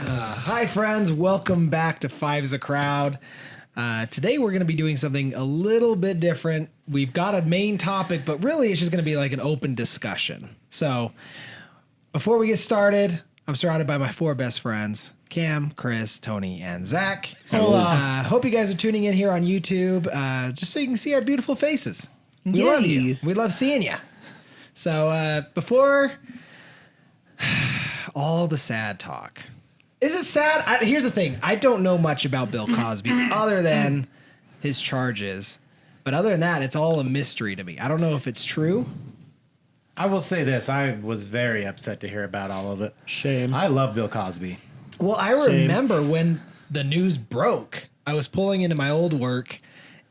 Hi, friends. Welcome back to Five's a Crowd. Today, we're going to be doing something a little bit different. We've got a main topic, but really, it's just going to be like an open discussion. So, before we get started, I'm surrounded by my four best friends, Cam, Chris, Tony, and Zach. Hope you guys are tuning in here on YouTube, just so you can see our beautiful faces. We love you. We love seeing you. So, before all the sad talk. Is it sad? Here's the thing. I don't know much about Bill Cosby other than his charges. But other than that, it's all a mystery to me. I don't know if it's true. I will say this. I was very upset to hear about all of it. Shame. I love Bill Cosby. Well, I remember when the news broke, I was pulling into my old work,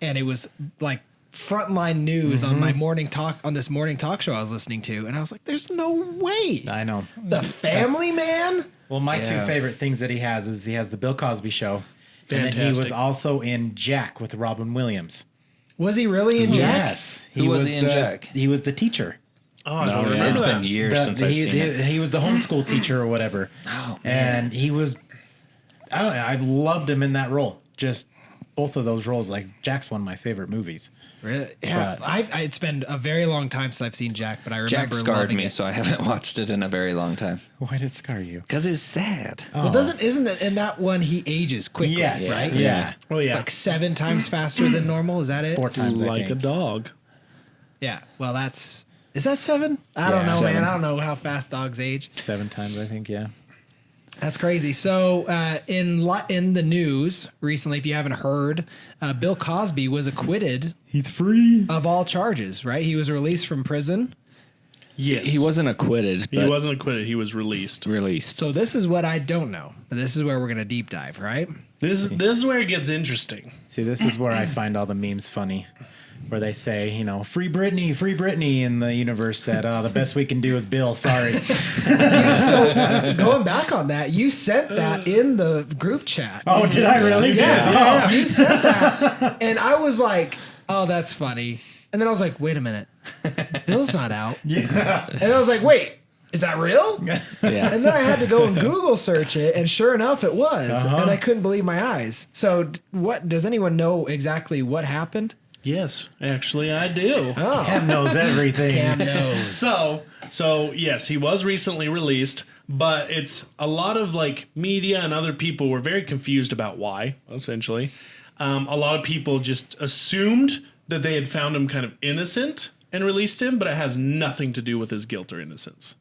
and it was like frontline news on my morning talk, on this morning talk show I was listening to. And I was like, there's no way. I know. The Family Man? Well, my two favorite things that he has is he has the Bill Cosby Show. Fantastic. And then he was also in Jack with Robin Williams. Was he really in Jack? Yes. Who was he in Jack? He was the teacher. Oh, I don't remember It's that. been years since I've seen it. He was the homeschool teacher or whatever. Oh, man. And he was, I don't know, I loved him in that role. Just both of those roles. Like, Jack's one of my favorite movies. Really? Yeah. It's been a very long time since I've seen Jack, but I remember Jack scarred loving me, it. so I haven't watched it in a very long time. Why did it scar you? Because it's sad. Well, isn't that in that one he ages quickly, Yes. right? Yeah. Oh, yeah. Like 7 times faster than normal. Is that it? 4 times, I Like a think. dog. Yeah. Well, is that 7? I don't know, 7. man. I don't know how fast dogs age. 7 times, I think, yeah. That's crazy. So in the news recently, if you haven't heard, Bill Cosby was acquitted. He's free. Of all charges, right? He was released from prison. Yes. He wasn't acquitted, He but wasn't acquitted. He was released. released. So this is what I don't know. But this is where we're going to deep dive, right? This is where it gets interesting. See, this is where I find all the memes funny. Where they say, you know, free Britney, and the universe said, oh, the best we can do is Bill, sorry. So going back on that, you sent that in the group chat. Oh, did I really? Yeah, you sent that. And I was like, oh, that's funny. And then I was like, wait a minute. Bill's not out. Yeah. And I was like, wait, is that real? Yeah. And then I had to go and Google search it, and sure enough, it was. And I couldn't believe my eyes. So what, does anyone know exactly what happened? Yes, actually, I do. Oh, Cam knows everything. Cam knows. So yes, he was recently released, but it's a lot of like media and other people were very confused about why. Essentially, a lot of people just assumed that they had found him kind of innocent and released him, but it has nothing to do with his guilt or innocence.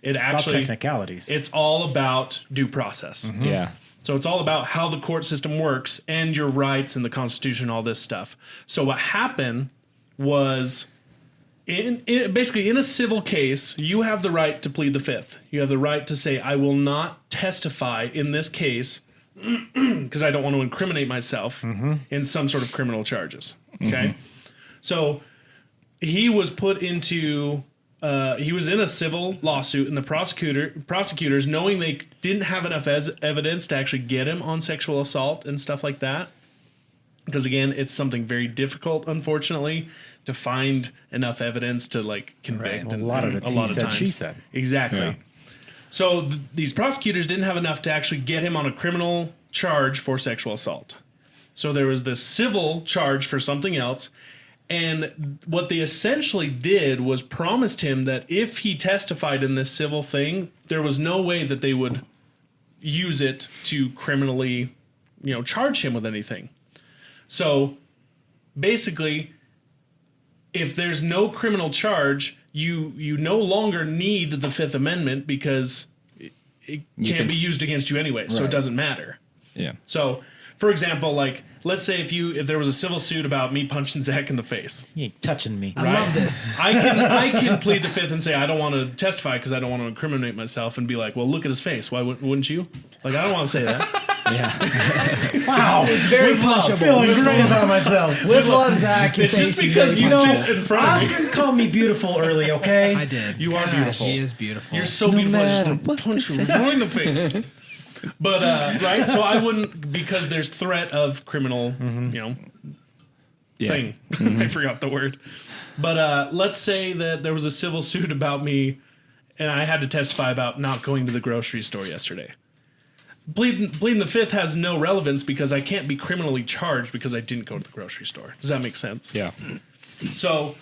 It's All technicalities. It's all about due process. Yeah. So it's all about how the court system works and your rights and the Constitution, all this stuff. So what happened was, basically in a civil case, you have the right to plead the fifth. You have the right to say, I will not testify in this case because I don't want to incriminate myself in some sort of criminal charges. Okay? So he was put into... he was in a civil lawsuit, and the prosecutors, knowing they didn't have enough evidence to actually get him on sexual assault and stuff like that, because again, it's something very difficult, unfortunately, to find enough evidence to like convict. Right. And A lot of it's a lot he of said, times. she said. Exactly. Yeah. So these prosecutors didn't have enough to actually get him on a criminal charge for sexual assault. So there was this civil charge for something else. And what they essentially did was promised him that if he testified in this civil thing, there was no way that they would use it to criminally, charge him with anything. So basically, if there's no criminal charge, you no longer need the Fifth Amendment because it can't be used against you anyway, so it doesn't matter. Yeah. So, for example, like, let's say if there was a civil suit about me punching Zach in the face. He ain't touching me. I love this. I can plead the fifth and say I don't want to testify because I don't want to incriminate myself and be like, well, look at his face. Why wouldn't you? Like, I don't want to say that. Yeah. Wow. It's very punchable. Feeling great about myself. With love, Zach. Your It's face just is because very you punchable. sit in front of me. Austin called me beautiful early, okay? I did. You are Gosh, beautiful. He is beautiful. You're so beautiful. I just matter want to what punch they you say. right in the face. But right, so I wouldn't, because there's threat of criminal, thing. I forgot the word. But let's say that there was a civil suit about me, and I had to testify about not going to the grocery store yesterday. pleading the fifth has no relevance because I can't be criminally charged because I didn't go to the grocery store. Does that make sense? Yeah. So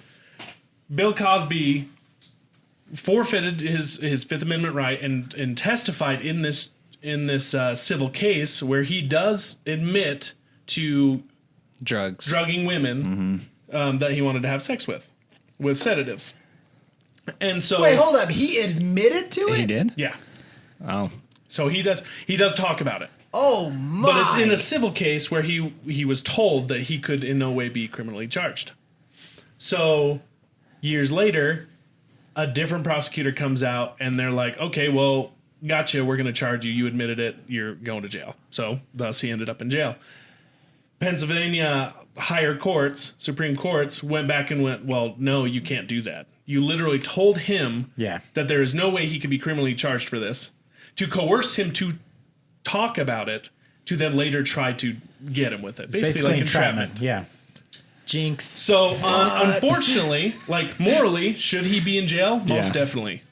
Bill Cosby forfeited his Fifth Amendment right and testified in this civil case where he does admit to drugging women that he wanted to have sex with sedatives. And so Wait, hold up. He admitted to it? He did? yeah. Oh. So he does talk about it. Oh, my. But it's in a civil case where he was told that he could in no way be criminally charged. So years later, a different prosecutor comes out and they're like, okay, well, gotcha, we're going to charge you. You admitted it. You're going to jail. So thus he ended up in jail. Pennsylvania higher courts, Supreme Courts, went back and went, well, no, you can't do that. You literally told him that there is no way he could be criminally charged for this, to coerce him to talk about it, to then later try to get him with it. Basically like entrapment. Yeah. Jinx. So unfortunately, like morally, should he be in jail? Most definitely.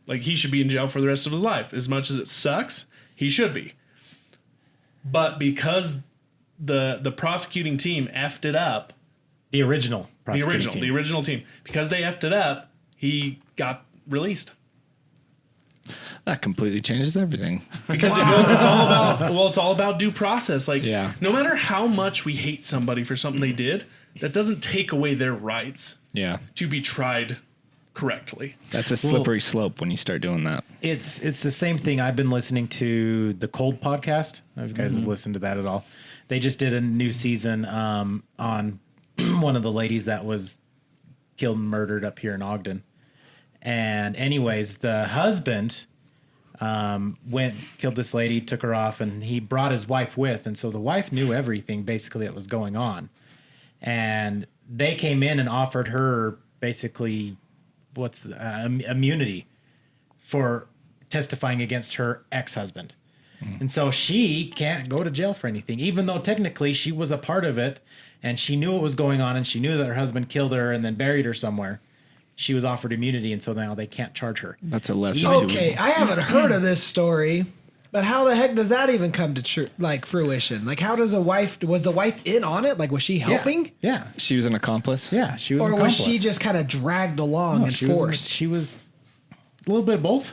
Like he should be in jail for the rest of his life. As much as it sucks, he should be. But because the prosecuting team effed it up, The original team. Because they effed it up, he got released. That completely changes everything. Because it's all about due process. Like no matter how much we hate somebody for something they did, that doesn't take away their rights to be tried correctly. That's a slippery slope when you start doing that. It's the same thing. I've been listening to the Cold podcast. I don't know if you guys have listened to that at all. They just did a new season on one of the ladies that was killed and murdered up here in Ogden. And anyways, the husband killed this lady, took her off, and he brought his wife with. And so the wife knew everything basically that was going on. And they came in and offered her basically immunity for testifying against her ex-husband. And so she can't go to jail for anything, even though technically she was a part of it and she knew what was going on and she knew that her husband killed her and then buried her somewhere. She was offered immunity, and so now they can't charge her. That's a lesson. Okay, I haven't heard of this story, but how the heck does that even come to fruition? Like, how does was the wife in on it? Like, was she helping? Yeah. She was an accomplice? Yeah, she was an Or accomplice. was she just kind of dragged along and forced? She was a little bit of both.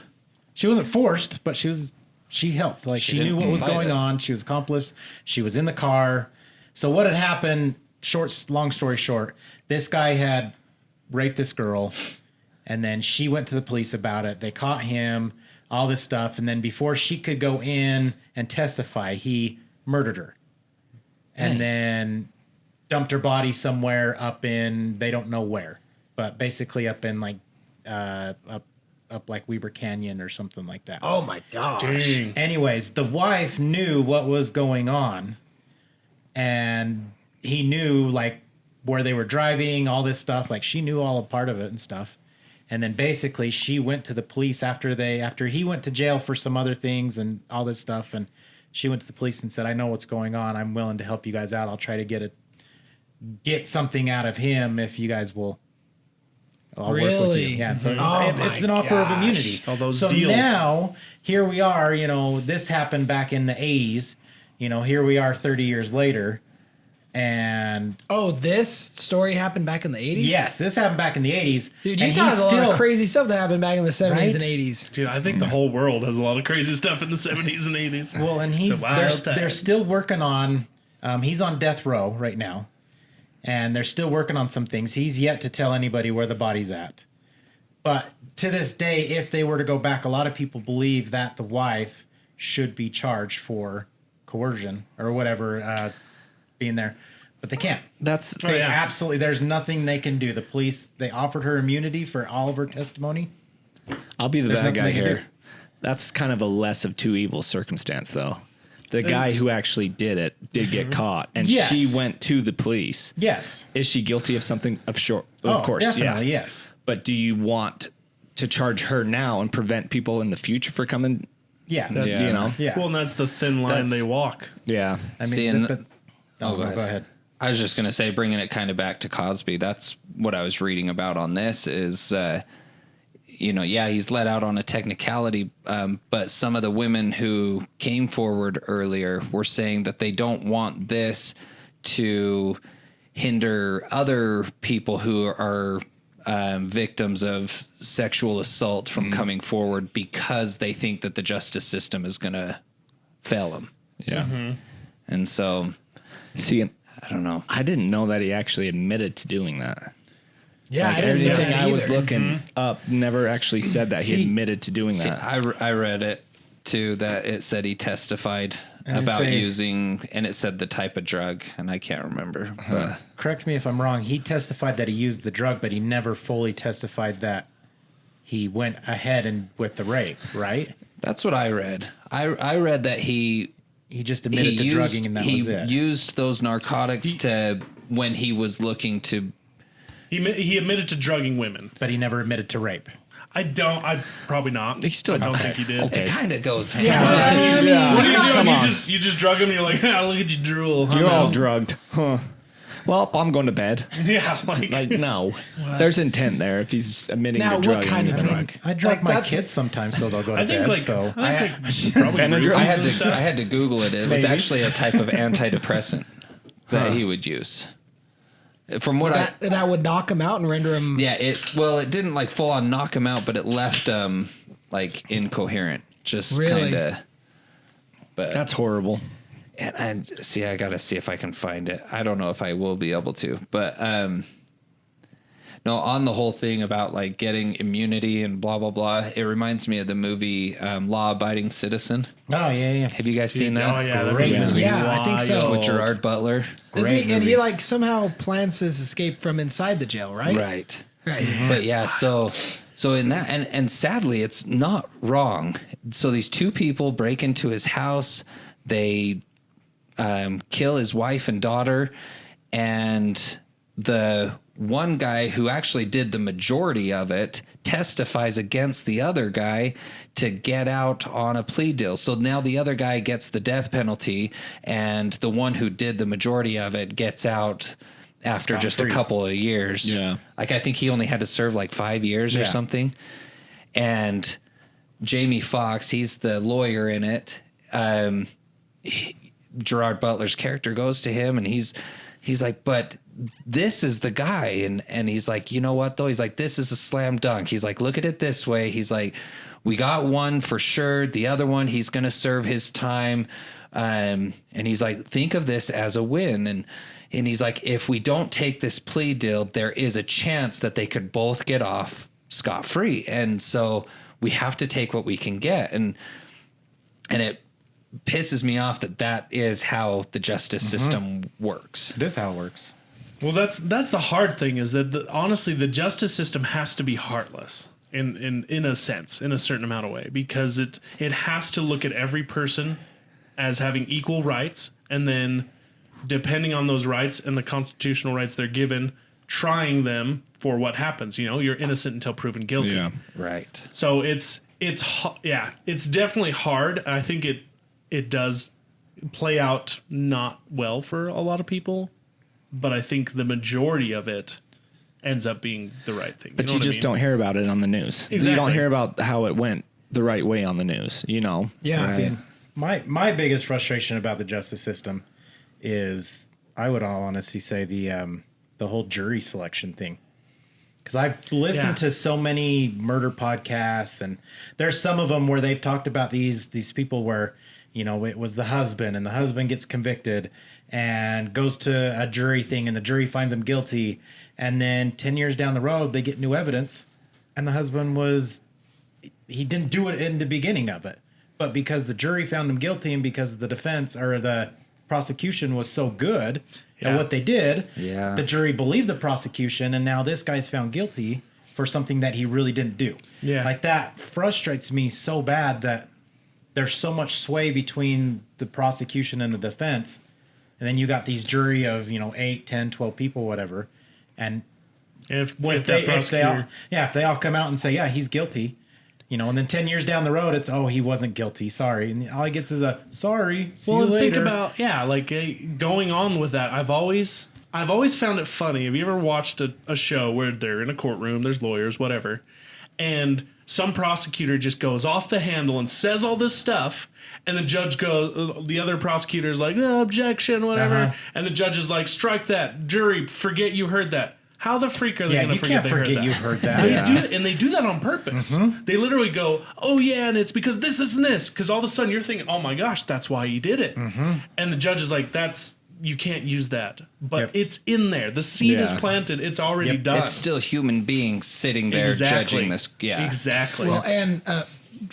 She wasn't forced, but she helped. Like, she knew what was going on. She was accomplice. She was in the car. So what had happened, long story short, this guy had raped this girl, and then she went to the police about it. They caught him, all this stuff, and then before she could go in and testify, he murdered her. And then dumped her body somewhere up in, they don't know where, but basically up in like up like Weber Canyon or something like that. Oh my gosh. Dang. Anyways, the wife knew what was going on, and he knew like where they were driving, all this stuff. Like, she knew all a part of it and stuff. And then basically she went to the police after he went to jail for some other things and all this stuff. And she went to the police and said, I know what's going on. I'm willing to help you guys out. I'll try to get something out of him if you guys will. I'll work with you. Yeah. So it's an offer of immunity. It's all those so deals. Now here we are, this happened back in the 80s, here we are 30 years later. And this story happened back in the 80s? yes, this happened back in the 80s. Dude, you and talk he's a lot still of crazy stuff that happened back in the 70s Right? and 80s. Dude, I think the whole world has a lot of crazy stuff in the 70s and 80s. Well, and they're still working on. He's on death row right now, and they're still working on some things. He's yet to tell anybody where the body's at. But to this day, if they were to go back, a lot of people believe that the wife should be charged for coercion or whatever, being there. But they can't. Absolutely. There's nothing they can do. The police, they offered her immunity for all of her testimony. I'll be the bad nothing guy they can here. do. That's kind of a less of two evils circumstance, though. The guy who actually did it did get caught, and Yes. she went to the police. Yes. Is she guilty of something? Of course, definitely, yeah. yes. But do you want to charge her now and prevent people in the future from coming? Yeah. That's- You know? Yeah. Well, and that's the thin line That's- they walk. Yeah. I mean, See, and go go ahead. I was just going to say, bringing it kind of back to Cosby, that's what I was reading about on this is, he's let out on a technicality, but some of the women who came forward earlier were saying that they don't want this to hinder other people who are victims of sexual assault from coming forward because they think that the justice system is going to fail them. Yeah. And so, See, I don't know. I didn't know that he actually admitted to doing that. Yeah, Like, I didn't know everything that I was either. looking up never actually said that he See- admitted to doing See, that. I read it too, that it said he testified And it about say- using, and it said the type of drug, and I can't remember. But Correct me if I'm wrong. He testified that he used the drug, but he never fully testified that he went ahead and with the rape, right? that's what I read. I read that he He just admitted to drugging, and that was it. used those narcotics to when he was looking to. He admitted to drugging women. But he never admitted to rape. I probably not. He still- I don't okay. think he did. Okay. It kind of goes. What do you do? Come on. You just drug him and you're like, look at you drool. Huh, You're all man?" drugged. Huh. Well, I'm going to bed. Yeah, like, Like, no. There's intent there if he's admitting Now, to what drugging. kind of you know. drug? I drug Like, my that's- kids sometimes so they'll go to I think bed. like so probably Benadryl? roofies I had and stuff. I had to Google it. It was Maybe. actually a type of antidepressant that he would use. From what That would knock him out and render him. it didn't like full on knock him out, but it left like incoherent. Just Really? kind of. But That's horrible. and see, I gotta see if I can find it. I don't know if I will be able to, but no, on the whole thing about like getting immunity and blah blah blah, it reminds me of the movie Law Abiding Citizen. Oh yeah. Have you guys seen that? Oh yeah, that Great movie's movie. Yeah, I think so. With Gerard Butler. Isn't Great he, and he movie. like somehow plans his escape from inside the jail, right? Right. Right. But yeah, so in that, and sadly, it's not wrong. So these two people break into his house, they kill his wife and daughter, and the one guy who actually did the majority of it testifies against the other guy to get out on a plea deal. So now the other guy gets the death penalty, and the one who did the majority of it gets out after just a Scot-free. couple of years. Yeah. Like I think he only had to serve like 5 years or Yeah. something. And Jamie Foxx, he's the lawyer in it. Gerard Butler's character goes to him and he's like, but this is the guy. And he's like, you know what though? He's like, this is a slam dunk. He's like, look at it this way. He's like, we got one for sure. The other one, he's going to serve his time. And he's like, think of this as a win. And he's like, if we don't take this plea deal, there is a chance that they could both get off scot-free. And so we have to take what we can get. And it pisses me off that is how the justice system works. It is how it works. Well, that's the hard thing is that honestly, the justice system has to be heartless in a sense, in a certain amount of way, because it has to look at every person as having equal rights, and then depending on those rights and the constitutional rights they're given, trying them for what happens. You know, you're innocent until proven guilty. Yeah. Right. So it's definitely hard. I think it does play out not well for a lot of people, but I think the majority of it ends up being the right thing. But know you what I just mean? don't hear about it on the news. You Exactly. don't hear about how it went the right way on the news, you know? Yeah. See, my biggest frustration about the justice system is, I would all honestly say, the whole jury selection thing. Because I've listened to so many murder podcasts, and there's some of them where they've talked about these people where, you know, it was the husband, and the husband gets convicted and goes to a jury thing, and the jury finds him guilty, and then 10 years down the road they get new evidence, and the husband he didn't do it in the beginning of it, but because the jury found him guilty and because the defense or the prosecution was so good at what they did, Yeah. the jury believed the prosecution, and now this guy's found guilty for something that he really didn't do. Yeah. Like, that frustrates me so bad, that there's so much sway between the prosecution and the defense, and then you got these jury of, 8, 10, 12 people, whatever, and if if that they prosecutor, all come out and say, yeah, he's guilty, and then 10 years down the road, it's, oh, he wasn't guilty, sorry, and all he gets is a sorry, see you and later. think about going on with that. I've always found it funny. Have you ever watched a show where they're in a courtroom, there's lawyers, whatever, and some prosecutor just goes off the handle and says all this stuff, and the judge goes, the other prosecutor's like, objection, whatever, and the judge is like, strike that, jury, forget you heard that. How the freak are they going to forget you heard that? They do that on purpose. They literally go, oh yeah, and it's because this and this, because all of a sudden you're thinking, oh my gosh, that's why he did it, and the judge is like, you can't use that, but it's in there. The seed is planted. It's already done. It's still human beings sitting there judging this. Yeah, exactly. Well, and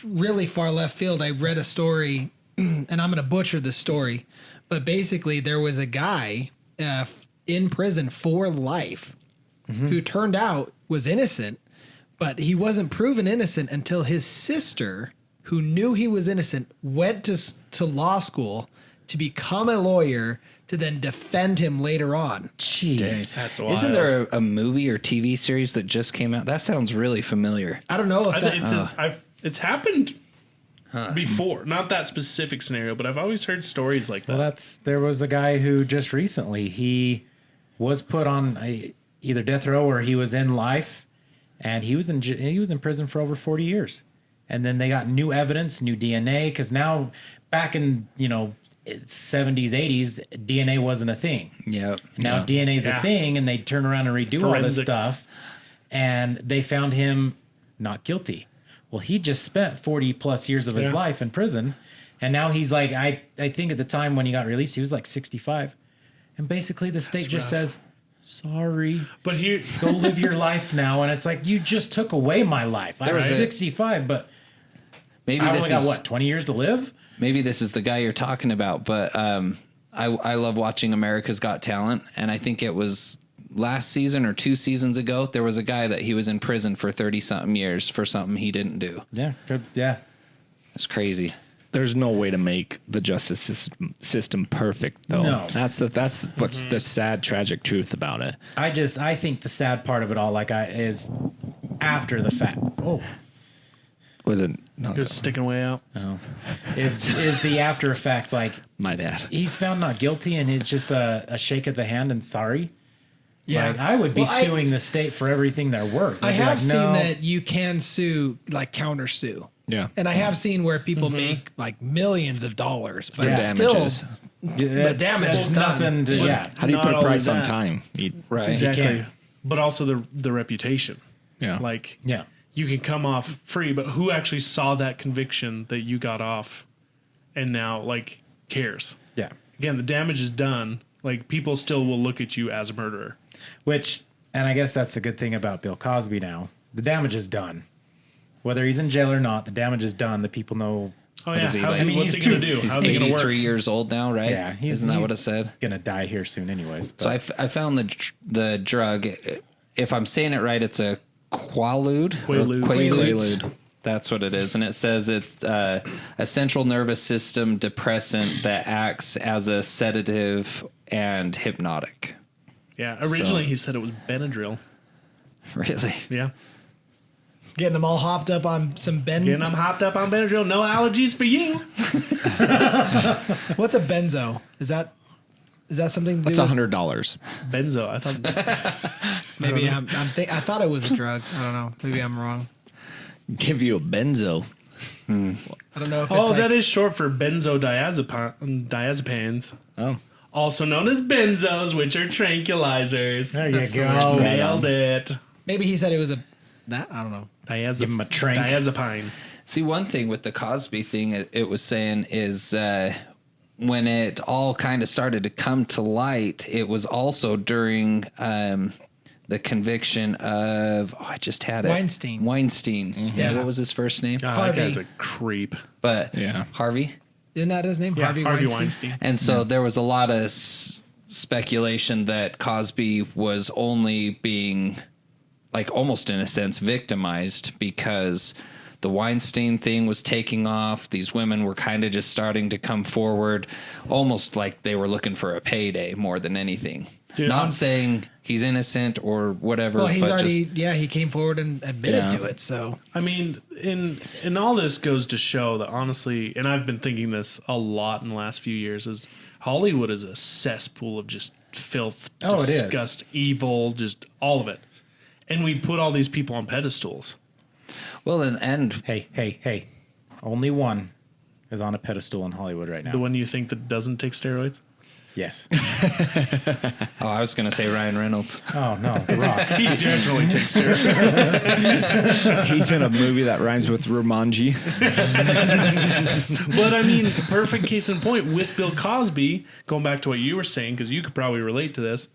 really far left field, I read a story, and I'm going to butcher the story, but basically there was a guy in prison for life who turned out was innocent, but he wasn't proven innocent until his sister, who knew he was innocent, went to law school to become a lawyer to then defend him later on. Jeez. That's wild. Isn't there a movie or TV series that just came out? That sounds really familiar. I don't know if it's happened before. Not that specific scenario, but I've always heard stories like that. Well, there was a guy who just recently, he was put on either death row or he was in life, and he was in prison for over 40 years. And then they got new evidence, new DNA, because now back in, 70s, 80s, DNA wasn't a thing. Yep. Now DNA is a thing, and they turn around and redo all this stuff, and they found him not guilty. Well, he just spent 40 plus years of his life in prison, and now he's like, I think at the time when he got released, he was like 65, and basically the state just says, sorry, but here, go live your life now, and it's like, you just took away my life. I was 65, but maybe I only got 20 years to live. Maybe this is the guy you're talking about, but I love watching America's Got Talent, and I think it was last season or 2 seasons ago, there was a guy that he was in prison for 30-something years for something he didn't do. Yeah, good. Yeah. It's crazy. There's no way to make the justice system perfect, though. No. That's what's the sad, tragic truth about it. I think the sad part of it all, is after the fact. Oh. Was it? No, just sticking way out. Oh. Is the after effect, like, my bad. he's found not guilty and it's just a shake of the hand and sorry? Yeah. Like, I would be suing the state for everything they're worth. I have seen that you can sue, like counter sue. Yeah. And I have seen where people make like millions of dollars, but For it's damages. still the damage is nothing to, How do you Not put a only price on that. time? Right. Exactly. can't. But also the reputation. Yeah. Like, Yeah. you can come off free, but who actually saw that conviction that you got off and now, like, cares? Yeah. Again, the damage is done. Like, people still will look at you as a murderer. Which, and I guess that's the good thing about Bill Cosby now. The damage is done. Whether he's in jail or not, the damage is done. The people know. Oh, yeah. is he, What's like- he going to do? He's How's he going to 83 work? years old now, right? Yeah. Isn't that what it said? Going to die here soon anyways. But. So I found the drug, if I'm saying it right, it's a Quaalude. Quaaludes. That's what it is. And it says it's a central nervous system depressant that acts as a sedative and hypnotic. Yeah. Originally, he said it was Benadryl. Really? Yeah. getting them all hopped up on some Getting them hopped up on Benadryl. No allergies for you. What's a benzo? Is that something to That's do with $100. Benzo. I thought maybe I thought it was a drug. I don't know. Maybe I'm wrong. Give you a benzo. I don't know if it's Oh, like, that is short for benzodiazepines. Oh, Also known as benzos, which are tranquilizers. There you That's the go. word. Nailed it. maybe he said it was that I don't know. Give him a trank. Diazepine. See, one thing with the Cosby thing, it was saying is when it all kind of started to come to light, it was also during the conviction of, I just had it. Weinstein. Mm-hmm. Yeah, what was his first name? Oh, that Harvey. guy's a creep. But Yeah. Harvey. Isn't that his name? Yeah, Harvey Weinstein. And so there was a lot of speculation that Cosby was only being, like, almost in a sense victimized because the Weinstein thing was taking off. These women were kind of just starting to come forward, almost like they were looking for a payday more than anything. Dude, Not I'm- saying he's innocent or whatever. Well, he's but already just, he came forward and admitted Yeah. to it. So I mean, and all this goes to show that honestly, and I've been thinking this a lot in the last few years, is Hollywood is a cesspool of just filth, Oh, it is. disgust, evil, just all of it. And we put all these people on pedestals. Well, and Hey. Only one is on a pedestal in Hollywood right now. The one you think that doesn't take steroids? Yes. I was going to say Ryan Reynolds. Oh, no. The Rock. He definitely takes steroids. He's in a movie that rhymes with Romanji. But I mean, perfect case in point with Bill Cosby, going back to what you were saying, because you could probably relate to this.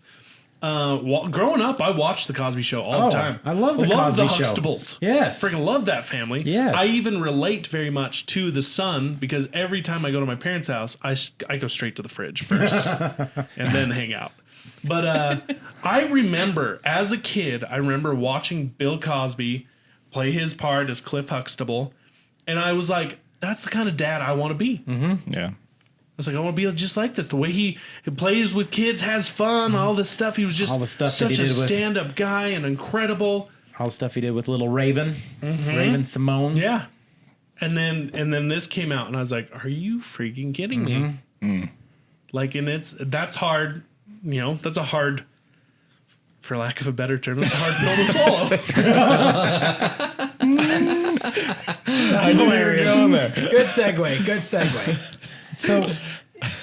Growing up, I watched the Cosby Show all the time. I love the Cosby Show. Huxtables. Yes. Freaking love that family. Yes. I even relate very much to the son because every time I go to my parents' house, I go straight to the fridge first and then hang out. But I remember as a kid, watching Bill Cosby play his part as Cliff Huxtable, and I was like, that's the kind of dad I want to be. Yeah. I was like, I want to be just like this. The way he plays with kids, has fun, all this stuff. He was just All the stuff that he such a did with- stand-up guy and incredible. All the stuff he did with Little Raven. Raven Simone. Yeah. And then this came out, and I was like, are you freaking kidding me? Like, and that's hard. You know, that's a hard, for lack of a better term, that's a hard pill to swallow. That's hilarious. Good segue. So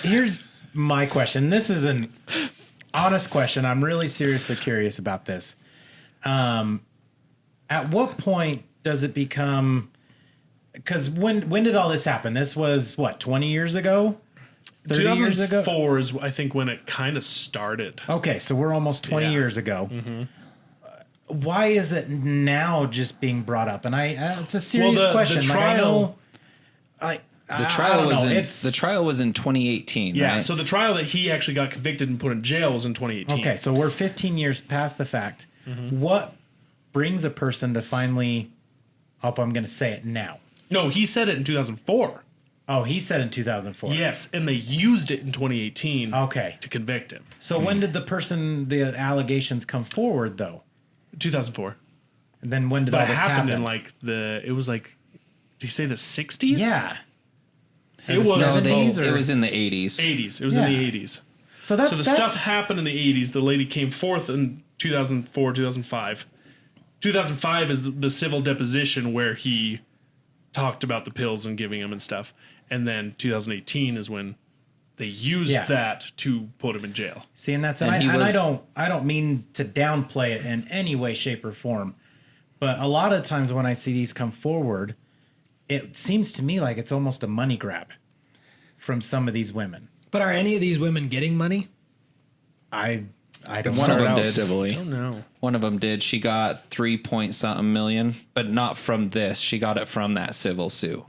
here's my question. This is an honest question. I'm really seriously curious about this. At what point does it become... Because when did all this happen? This was, 20 years ago? 30 years ago? 2004 is, I think, when it kind of started. Okay, so we're almost 20 years ago. Why is it now just being brought up? And it's a serious question. The trial... the trial was in 2018. Yeah, right? so the trial that he actually got convicted and put in jail was in 2018. Okay, so we're 15 years past the fact. What brings a person to finally... I'm going to say it now. No, he said it in 2004. Oh, he said in 2004. Yes, and they used it in 2018 Okay. to convict him. So when did the allegations come forward, though? 2004. And then when did But all it this happened happen? it was like, did you say the 60s? Yeah. It was No, in the 80s, 70s it or- was in the 80s. 80s. It was Yeah. in the 80s. So that's So the stuff happened in the 80s. The lady came forth in 2004, 2005. 2005 is the civil deposition where he talked about the pills and giving them and stuff. And then 2018 is when they used that to put him in jail. See, and that's And he I was- don't mean to downplay it in any way, shape, or form, but a lot of times when I see these come forward, it seems to me like it's almost a money grab from some of these women. But are any of these women getting money? I don't One of start them out did. civilly. Oh, no. One of them did. She got 3 point something million, but not from this. She got it from that civil suit.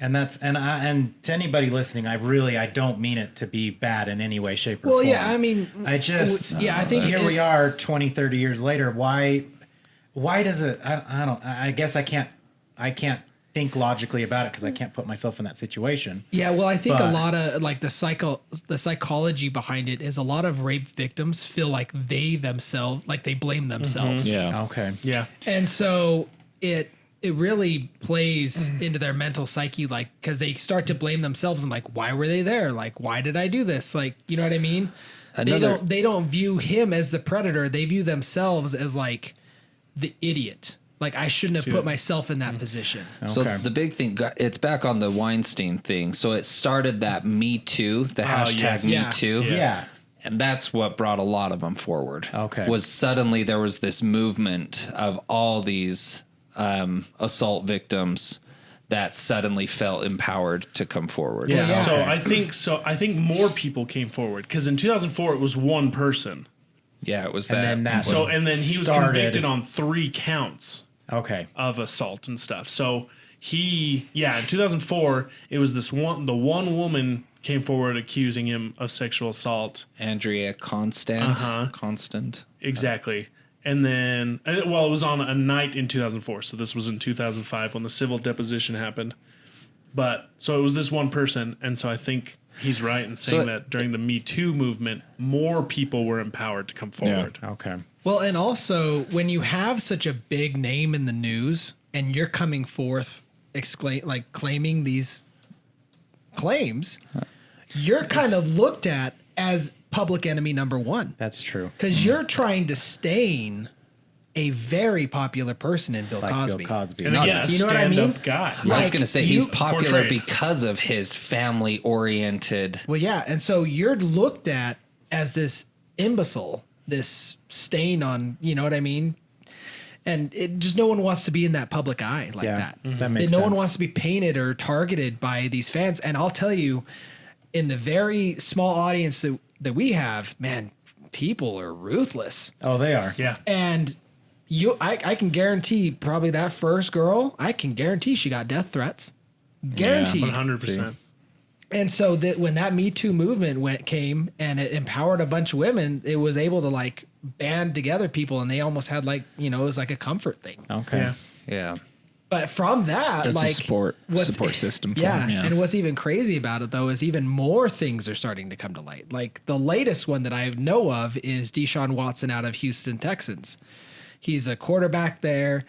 And that's and to anybody listening, I don't mean it to be bad in any way, shape, or Well, form. yeah, I mean, I just I think here we are 20, 30 years later. Why does it I guess I can't think logically about it because I can't put myself in that situation. Yeah, well, I think a But- lot of like the psychology behind it is a lot of rape victims feel like they themselves, like they blame themselves. Yeah. Okay. Yeah. And so it really plays into their mental psyche, like, because they start to blame themselves and like, why were they there? Like, why did I do this? Like, you know what I mean? They don't view him as the predator. They view themselves as like the idiot. Like, I shouldn't have put myself in that position. So Okay. the big thing, it's back on the Weinstein thing. So it started that Me Too, the hashtag yes. Me Yeah. Too. Yes. Yeah. And that's what brought a lot of them forward. Okay. Was suddenly there was this movement of all these assault victims that suddenly felt empowered to come forward. Yeah. yeah. So I think more people came forward because in 2004 it was one person. Yeah, it was And that. then that So and then he was started- convicted on 3 counts Okay. of assault and stuff. So in 2004 it was the one woman came forward accusing him of sexual assault. Andrea Constant. Uh-huh. Constant. Exactly. And then, it was on a night in 2004. So this was in 2005 when the civil deposition happened. But so it was this one person. And so I think he's right in saying that during the Me Too movement, more people were empowered to come forward. Okay. Well, and also when you have such a big name in the news and you're coming forth claiming these claims, you're kind of looked at as public enemy number one That's true. because you're trying to stain a very popular person in Bill Like Cosby. Bill Cosby. And again, a you know what I mean? stand-up guy. I was going to say he's popular portrayed. because of his family oriented. Well, yeah, and so you're looked at as this imbecile, this stain on, you know what I mean? And it just no one wants to be in that public eye like that. That makes No sense. one wants to be painted or targeted by these fans. And I'll tell you, in the very small audience that we have, man, people are ruthless. Oh, they are. Yeah. And I can guarantee probably that first girl, I can guarantee she got death threats. Guaranteed. 100%. And so that when that Me Too movement came and it empowered a bunch of women, it was able to like band together people, and they almost had like, you know, it was like a comfort thing. Okay. Yeah. Yeah. But from that, It's like a support system for yeah, him. and what's even crazy about it though is even more things are starting to come to light. Like the latest one that I know of is Deshaun Watson out of Houston Texans. He's a quarterback there.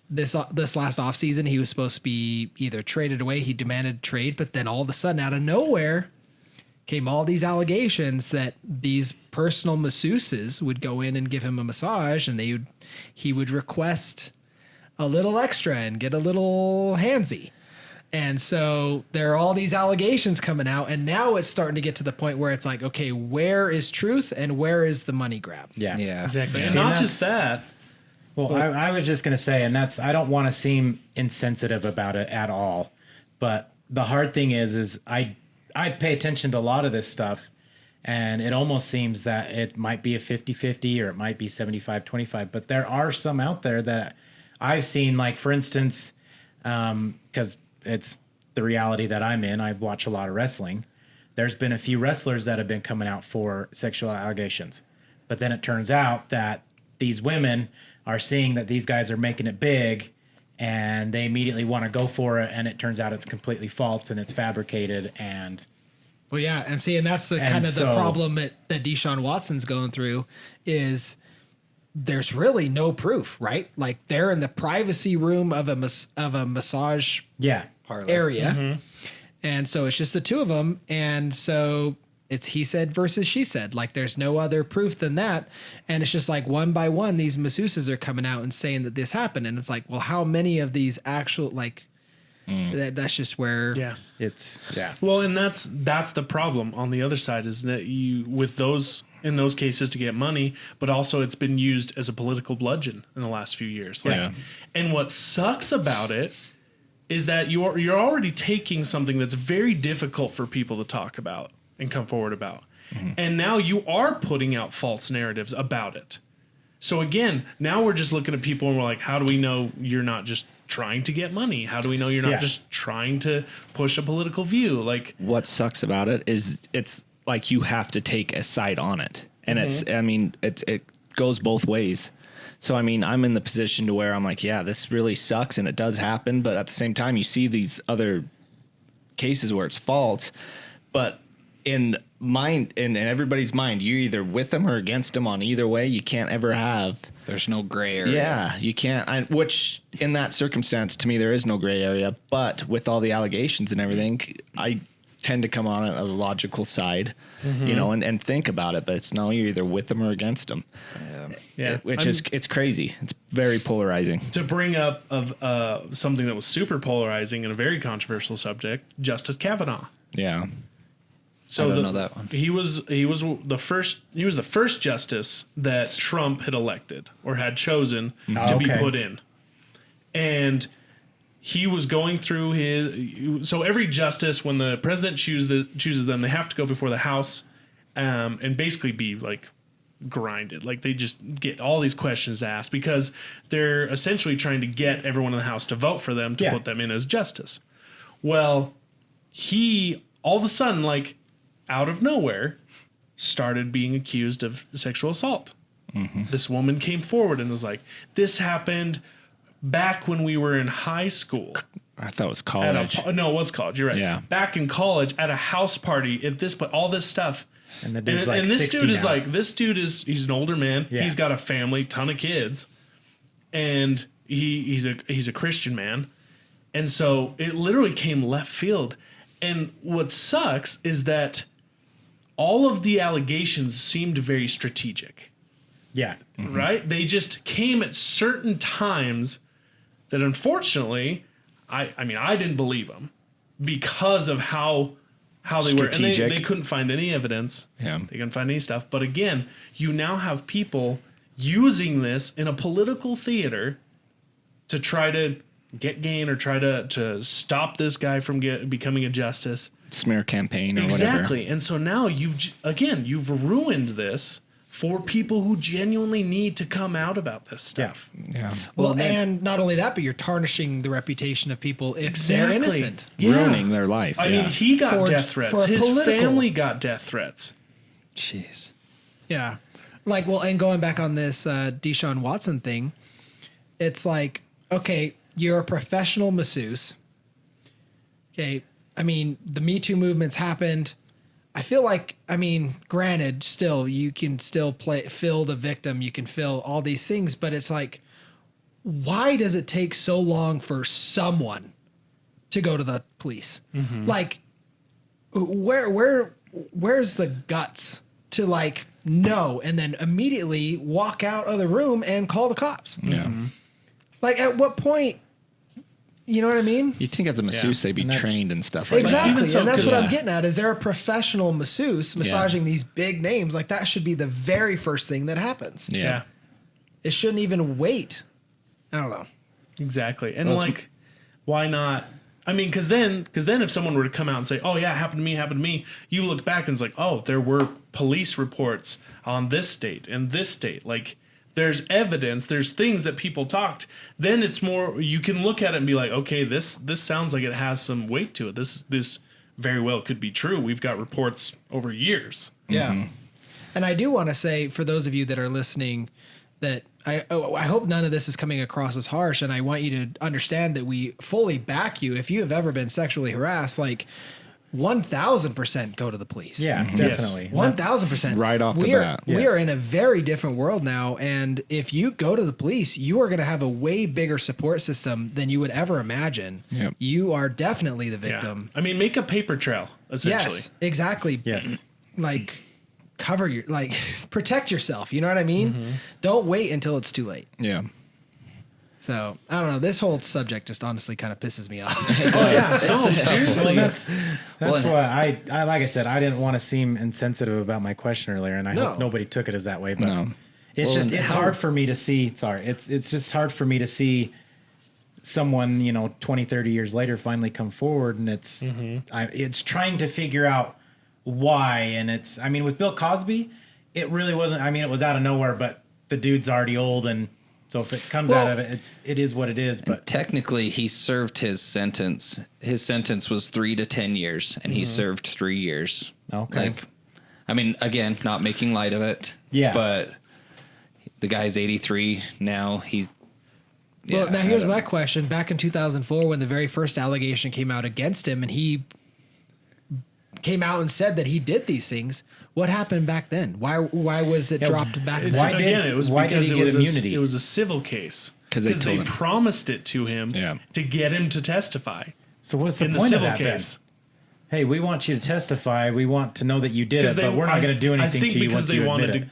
This last offseason, he was supposed to be either traded away. He demanded trade, but then all of a sudden, out of nowhere, came all these allegations that these personal masseuses would go in and give him a massage, and he would request a little extra and get a little handsy. And so there are all these allegations coming out, and now it's starting to get to the point where it's like, okay, where is truth and where is the money grab? Yeah. Yeah. Exactly. Yeah. And See, not and just that. Well, I was just going to say, and I don't want to seem insensitive about it at all, but the hard thing is I pay attention to a lot of this stuff, and it almost seems that it might be a 50-50 or it might be 75-25, but there are some out there that I've seen, like, for instance, because it's the reality that I'm in, I watch a lot of wrestling. There's been a few wrestlers that have been coming out for sexual allegations, but then it turns out that these women are seeing that these guys are making it big, and they immediately want to go for it, and it turns out it's completely false and it's fabricated. And Well, yeah, and that's the kind of the problem that Deshaun Watson's going through is there's really no proof, right? Like they're in the privacy room of a massage Parlor. area, and so it's just the two of them, and so it's he said versus she said. Like there's no other proof than that, and it's just like one by one these masseuses are coming out and saying that this happened, and it's like, well, how many of these actual like that's just where Well, and that's the problem on the other side is that you with those in those cases to get money, but also it's been used as a political bludgeon in the last few years. Like, Yeah. And what sucks about it is that you're already taking something that's very difficult for people to talk about and come forward about. And now you are putting out false narratives about it. So again, now we're just looking at people and we're like, how do we know you're not just trying to get money? How do we know you're not just trying to push a political view? Like What sucks about it is it's like you have to take a side on it. And it goes both ways. So, I mean, I'm in the position to where I'm like, yeah, this really sucks and it does happen. But at the same time, you see these other cases where it's false. But in everybody's mind, you're either with them or against them on either way. You can't ever have. There's no gray area. Yeah, you can't. Which in that circumstance, to me, there is no gray area. But with all the allegations and everything, I tend to come on a logical side, and think about it. But it's no, you're either with them or against them. Yeah. It's crazy. It's very polarizing. to bring up of something that was super polarizing and a very controversial subject, Justice Kavanaugh. Yeah. So I don't know that one. He was the first justice that Trump had elected or had chosen to be put in. And he was going through so every justice, when the president chooses them, they have to go before the House and basically be like grinded. Like they just get all these questions asked because they're essentially trying to get everyone in the House to vote for them to put them in as justice. Well, he all of a sudden, like out of nowhere, started being accused of sexual assault. This woman came forward and was like, this happened back when we were in high school. I thought it was college. No, it was college. You're right. Yeah. Back in college at a house party at this point, all this stuff. And the dude's like this 60 dude is now. like, he's an older man. Yeah. He's got a family, ton of kids. And he's a Christian man. And so it literally came left field. And what sucks is that all of the allegations seemed very strategic. Yeah. right? They just came at certain times that unfortunately, I mean, I didn't believe them because of how they were. And Strategic. they couldn't find any evidence. Yeah. They couldn't find any stuff. But again, you now have people using this in a political theater to try to get gain or try to stop this guy from becoming a justice. Smear campaign or Exactly. whatever. And so now you've ruined this for people who genuinely need to come out about this stuff. Yeah. Well, and not only that, but you're tarnishing the reputation of people if they're innocent. Yeah. Ruining their life. I mean, he got For- death threats. for His political. family got death threats. Jeez. Yeah. Like, well, and going back on this Deshaun Watson thing, it's like, okay, you're a professional masseuse. Okay. I mean, the Me Too movement's happened. I feel like, I mean, granted, still, you can still fill the victim. You can fill all these things, but it's like, why does it take so long for someone to go to the police? Like, where's the guts to like know and then immediately walk out of the room and call the cops? Yeah. Like, at what point? You know what I mean? You think as a masseuse they'd be And that's- trained and stuff like Exactly. Even so, And that's what 'cause- I'm getting at. Is there a professional masseuse massaging these big names? Like, that should be the very first thing that happens. that. Yeah. It shouldn't even wait. I don't know. Exactly. And Well, like, why not? I mean, because then if someone were to come out and say, "Oh yeah, it happened to me," you look back and it's like, "Oh, there were police reports on this state and this state." Like, there's evidence, there's things that people talked. Then it's more, you can look at it and be like, "Okay, this sounds like it has some weight to it. This very well could be true. We've got reports over years." Yeah. And I do want to say, for those of you that are listening, that I hope none of this is coming across as harsh, and I want you to understand that we fully back you. If you have ever been sexually harassed, like 1,000% go to the police. Yeah, definitely. 1,000%. Right off the we are, bat. We Yes. are in a very different world now. And if you go to the police, you are going to have a way bigger support system than you would ever imagine. Yep. You are definitely the Yeah. victim. I mean, make a paper trail essentially. Yes, exactly. Yes. Like, cover your, like, protect yourself. You know what I mean? Don't wait until it's too late. Yeah. So I don't know. This whole subject just honestly kind of pisses me off. Oh yeah, no, seriously. Well, that's Well, why I like I said, I didn't want to seem insensitive about my question earlier, and I No. hope nobody took it as that way. But No. it's Well, just and it's how- hard for me to see. Sorry, it's just hard for me to see someone 20, 30 years later finally come forward, and it's trying to figure out why. And it's, I mean, with Bill Cosby, it really wasn't. I mean, it was out of nowhere, but the dude's already old, and so if it comes out of it, it is what it is. But Technically, he served his sentence. His sentence was 3 to 10 years, and he served 3 years. Okay. Like, I mean, again, not making light of it. Yeah. But the guy's 83 now. He's. Well, yeah, now I here's don't my know. question. Back in 2004, when the very first allegation came out against him and he came out and said that he did these things, what happened back then? Why was it dropped back then? why did- It was why because did it he was get immunity? it was a civil case 'Cause they told him. promised it to him Yeah. to get him to testify So what's the in the point of civil that case. then? Hey, we want you to testify. We want to know that you did it, but we're not going to do anything to you once you admit it.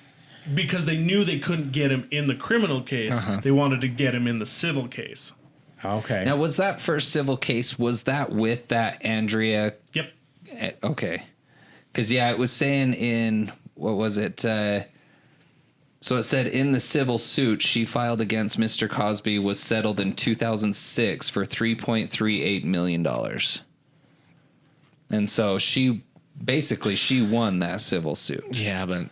Because they knew they couldn't get him in the criminal case, they wanted to get him in the civil case. Okay. Now, was that first civil case, was that with that Andrea? Yep. Okay. Because, yeah, it was saying in, what was it? So it said in the civil suit she filed against Mr. Cosby was settled in 2006 for $3.38 million. And so she won that civil suit. Yeah, but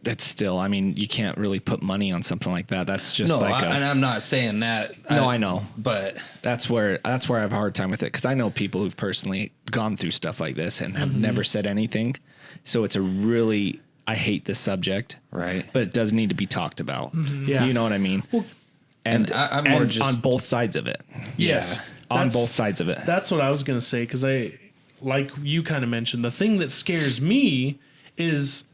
that's still, I mean, you can't really put money on something like that. That's just No, like and I'm not saying that. No, I know. But that's where I have a hard time with it, because I know people who've personally gone through stuff like this and have never said anything. So it's a really, I hate this subject, Right. But it does need to be talked about. Yeah. You know what I mean? And I'm more just- on both sides of it. Yes. On That's- both sides of it. That's what I was going to say, because like you kind of mentioned, the thing that scares me is,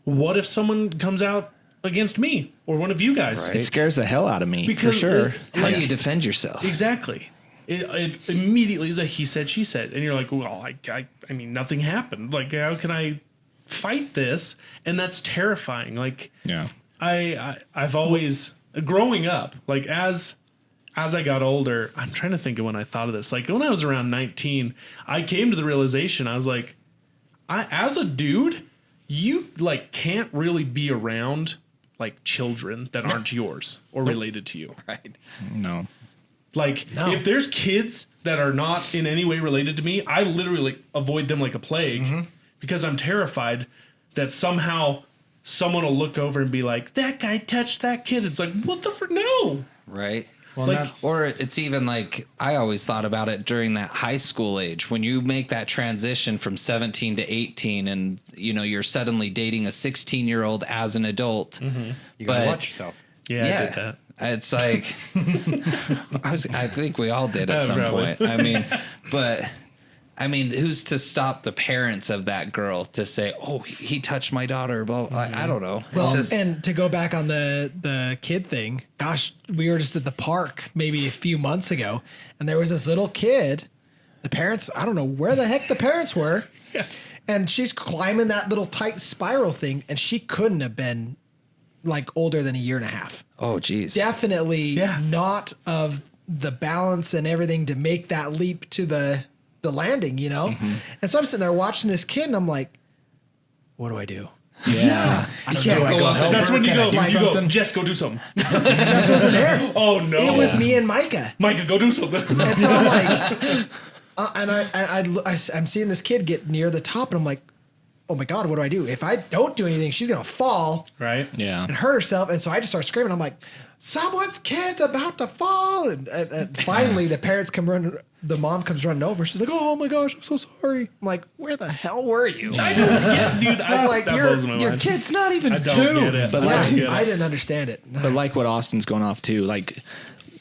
what if someone comes out against me or one of you guys? Right. It scares the hell out of me, Because for sure. how do you defend yourself? Exactly. It immediately is a he said, she said. And you're like, well, I mean, nothing happened. Like, how can I fight this? And that's terrifying. Like, Yeah. I've always growing up, like as I got older, I'm trying to think of when I thought of this. Like when I was around 19, I came to the realization, I was like, as a dude, you like can't really be around like children that aren't yours or related to you. Right. No. Like if there's kids that are not in any way related to me, I literally avoid them like a plague because I'm terrified that somehow someone will look over and be like, that guy touched that kid. It's like, what the frick? No. Right. Well, Like- that's Or it's even like, I always thought about it during that high school age when you make that transition from 17 to 18 and, you know, you're suddenly dating a 16-year-old as an adult. you gotta but- watch yourself. Yeah, I did that. It's like, I think we all did at some Probably. point. I mean, who's to stop the parents of that girl to say, "Oh, he touched my daughter"? Blah. I don't know. It's Well, just, and to go back on the kid thing, gosh, we were just at the park maybe a few months ago, and there was this little kid. The parents, I don't know where the heck the parents were, and she's climbing that little tight spiral thing, and she couldn't have been like older than a year and a half. oh, geez. Definitely not of the balance and everything to make that leap to the landing, you know? And so I'm sitting there watching this kid, and I'm like, what do I do? Yeah. I can't go up. That's when you Can I go, do you go, something? Jess, go do something. Jess wasn't there. Oh, no. It was me and Micah. Micah, go do something. And so I'm like, I'm seeing this kid get near the top, and I'm like, oh my God, what do I do? If I don't do anything, she's going to fall Right? Yeah. and hurt herself. And so I just start screaming. I'm like, someone's kid's about to fall. And finally the parents come running. The mom comes running over. She's like, oh my gosh, I'm so sorry. I'm like, where the hell were you? I don't get, dude. I'm like, that your- blows my Your mind. kid's not even I two. don't get it. But I like- don't get it. I didn't understand it. But like what Austin's going off too, like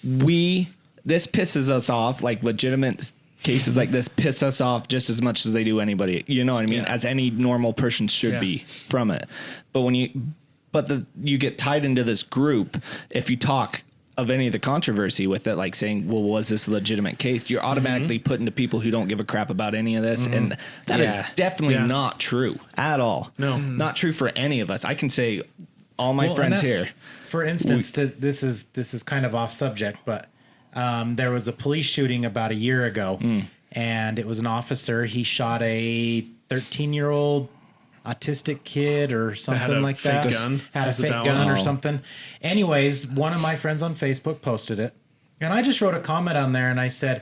this pisses us off, like legitimate cases like this piss us off just as much as they do anybody, you know what I mean? As any normal person should be from it. But when you get tied into this group, if you talk of any of the controversy with it, like saying, well, was this a legitimate case? You're automatically put into people who don't give a crap about any of this. And that is definitely not true at all. No. Not true for any of us. I can say all my Well, friends and that's- here. For instance, this is kind of off subject, but there was a police shooting about a year ago, and it was an officer. He shot a 13-year-old autistic kid or something a like fake that. gun? Had a Was it fake that gun one? or something. Anyways, one of my friends on Facebook posted it, and I just wrote a comment on there, and I said,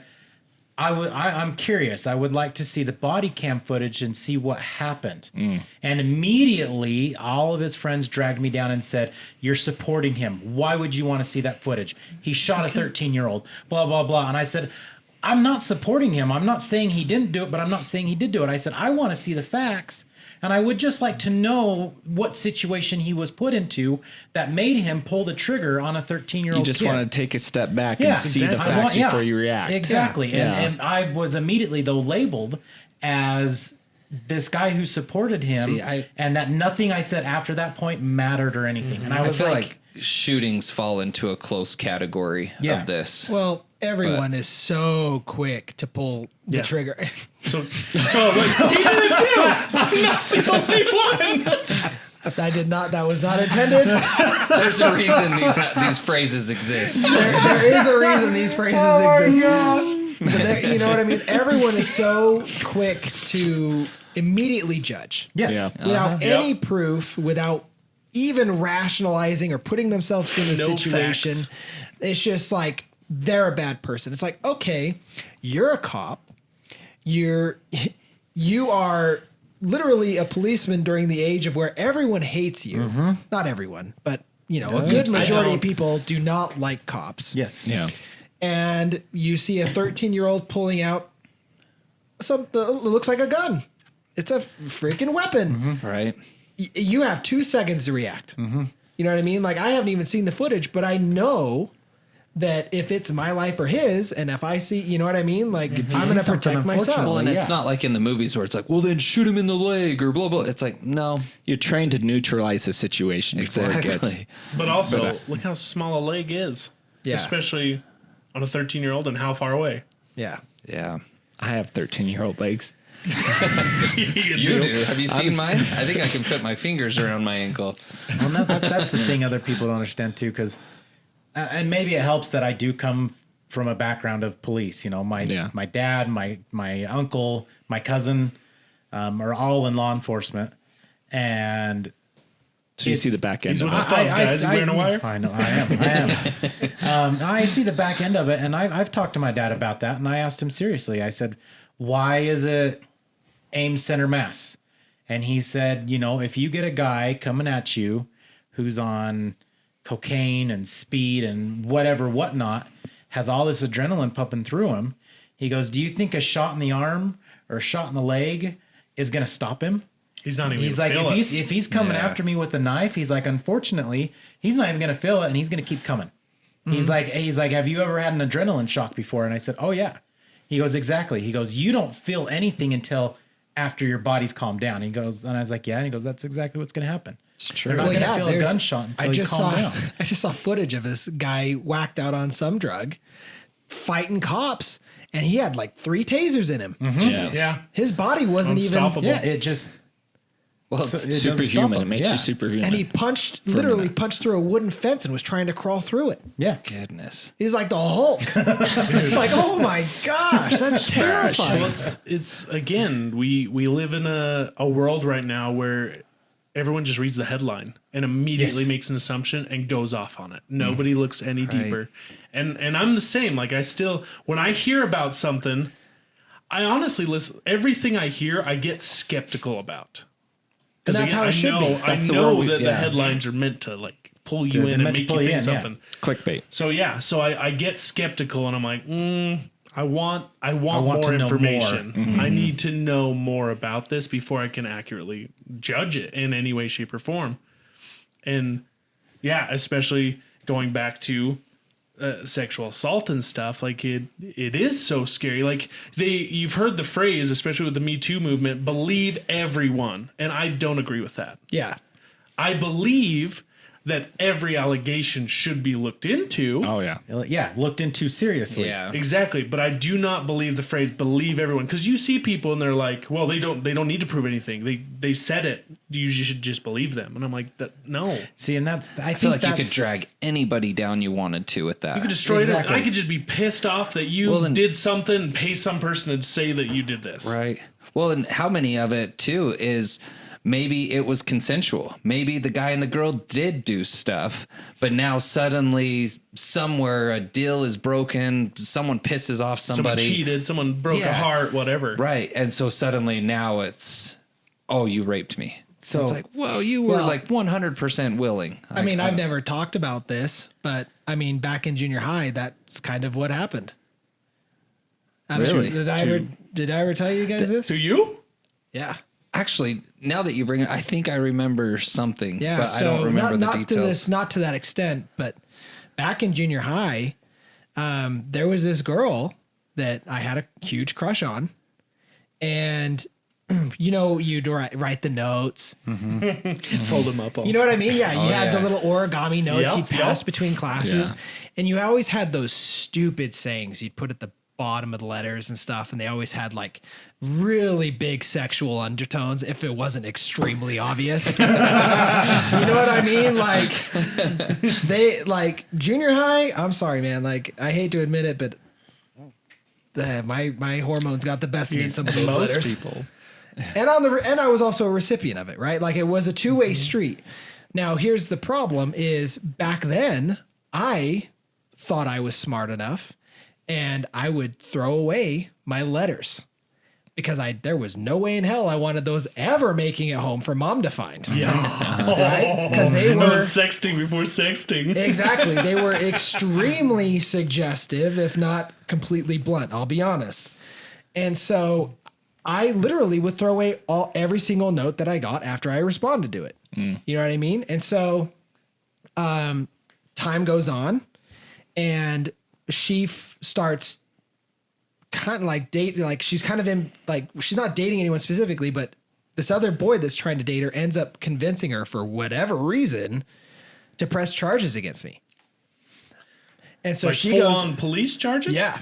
I'm curious. I would like to see the body cam footage and see what happened. And immediately, all of his friends dragged me down and said, you're supporting him. Why would you want to see that footage? He shot a 13-year-old, blah, blah, blah. And I said, I'm not supporting him. I'm not saying he didn't do it, but I'm not saying he did do it. I said, I want to see the facts. And I would just like to know what situation he was put into that made him pull the trigger on a 13-year-old You just kid. want to take a step back and see the I facts want- before you react. Exactly. Yeah. And I was immediately, though, labeled as this guy who supported him, See, and that nothing I said after that point mattered or anything. And I I was feel like, like shootings fall into a close category Yeah. of this. Well, everyone is so quick to pull the trigger. So, he did it too. I'm not the only one. That was not intended. There's a reason these phrases exist. There is a reason these phrases exist. But you know what I mean? Everyone is so quick to immediately judge yes. Yeah. without any proof, without even rationalizing or putting themselves in a No situation. facts. It's just like they're a bad person. It's like, okay, you're a cop. You are literally a policeman during the age of where everyone hates you. Not everyone, but you know, a good majority of people do not like cops. Yes. Yeah. And you see a 13-year-old pulling out something that looks like a gun. It's a freaking weapon. Right. You have 2 seconds to react. You know what I mean? Like, I haven't even seen the footage, but I know that if it's my life or his, and if I see, you know what I mean? Like, I'm going to something protect myself. unfortunate. Well, and it's yeah. not like in the movies where it's like, well, then shoot him in the leg or blah, blah. It's like, no. You're trained to neutralize the situation before it gets. Exactly. But also, look how small a leg is. Yeah. Especially on a 13-year-old and how far away. Yeah. Yeah. I have 13-year-old legs. You do. Have you seen mine? I think I can fit my fingers around my ankle. Well, that's the thing other people don't understand too, because and maybe it helps that I do come from a background of police. You know, my dad, my uncle, my cousin are all in law enforcement, and so you see the back end. He's with the fuzz guys. You wearing a wire? I know. I am. I see the back end of it, and I've talked to my dad about that, and I asked him seriously. I said, "Why is it aim, center, mass?" And he said, "You know, if you get a guy coming at you who's on cocaine and speed and whatnot, has all this adrenaline pumping through him, he goes, do you think a shot in the arm or a shot in the leg is going to stop him?" He's not even. He's like, if he's coming after me with a knife, he's like, unfortunately, he's not even going to feel it, and he's going to keep coming. Mm-hmm. He's like, have you ever had an adrenaline shock before? And I said, oh yeah. He goes, exactly. He goes, you don't feel anything until after your body's calmed down. He goes, and I was like, yeah. And he goes, that's exactly what's going to happen. It's true. You're not going to feel a gunshot until you calm down. I just saw footage of this guy whacked out on some drug, fighting cops, and he had like 3 tasers in him. Mm-hmm. Yeah. His body wasn't Unstoppable. even. Yeah, it just. Well, it's superhuman. It makes you superhuman. And he literally punched through a wooden fence and was trying to crawl through it. Yeah. Goodness. He's like the Hulk. It's like, oh my gosh, that's terrifying. Well, it's again, we live in a world right now where everyone just reads the headline and immediately makes an assumption and goes off on it. Nobody looks any deeper. And I'm the same. Like when I hear about something, I honestly listen. Everything I hear, I get skeptical about. And that's how it should be. I know that the headlines are meant to like pull you in and make you think something. Clickbait. So I get skeptical and I'm like, I want more information. More. I need to know more about this before I can accurately judge it in any way, shape, or form. And yeah, especially going back to sexual assault and stuff, like it is so scary. Like you've heard the phrase, especially with the Me Too movement, believe everyone. And I don't agree with that. Yeah. I believe that every allegation should be looked into. Oh yeah. Yeah, looked into seriously. Yeah. Exactly, but I do not believe the phrase "believe everyone" because you see people and they're like, "Well, they don't need to prove anything. They said it. You should just believe them." And I'm like, "No." See, and I feel like you could drag anybody down you wanted to with that. You could destroy it. I could just be pissed off that you did something and pay some person to say that you did this. Right. Well, and how many of it too is maybe it was consensual. Maybe the guy and the girl did do stuff, but now suddenly somewhere a deal is broken. Someone pisses off somebody. Someone cheated. Someone broke a heart. Whatever. Right. And so suddenly now it's, oh, you raped me. So it's like, well, you were like 100% willing. I mean, I've never talked about this, but I mean, back in junior high, that's kind of what happened. Really? Did I ever tell you guys this? To you? Yeah. Actually, now that you bring it, I think I remember something, Yeah, but I don't remember the details. Not to that extent, but back in junior high, there was this girl that I had a huge crush on, and you know, you'd write the notes, Fold them up. You know what I mean? Yeah, you had the little origami notes you'd pass between classes, Yeah. and you always had those stupid sayings you'd put at the bottom of the letters and stuff, and they always had like really big sexual undertones if it wasn't extremely obvious. You know what I mean? Like they like junior high, I'm sorry man, like I hate to admit it, but my hormones got the best of me in some of those letters. People. And I was also a recipient of it, right? Like it was a two-way street. Now here's the problem is back then I thought I was smart enough and I would throw away my letters because there was no way in hell I wanted those ever making it home for mom to find. Yeah. Right? Because they were sexting before sexting. Exactly. They were extremely suggestive, if not completely blunt, I'll be honest. And so I literally would throw away every single note that I got after I responded to it. You know what I mean? And so time goes on and she starts kind of like dating, like she's kind of in, like she's not dating anyone specifically, but this other boy that's trying to date her ends up convincing her for whatever reason to press charges against me. And so like she full goes on police charges. Yeah.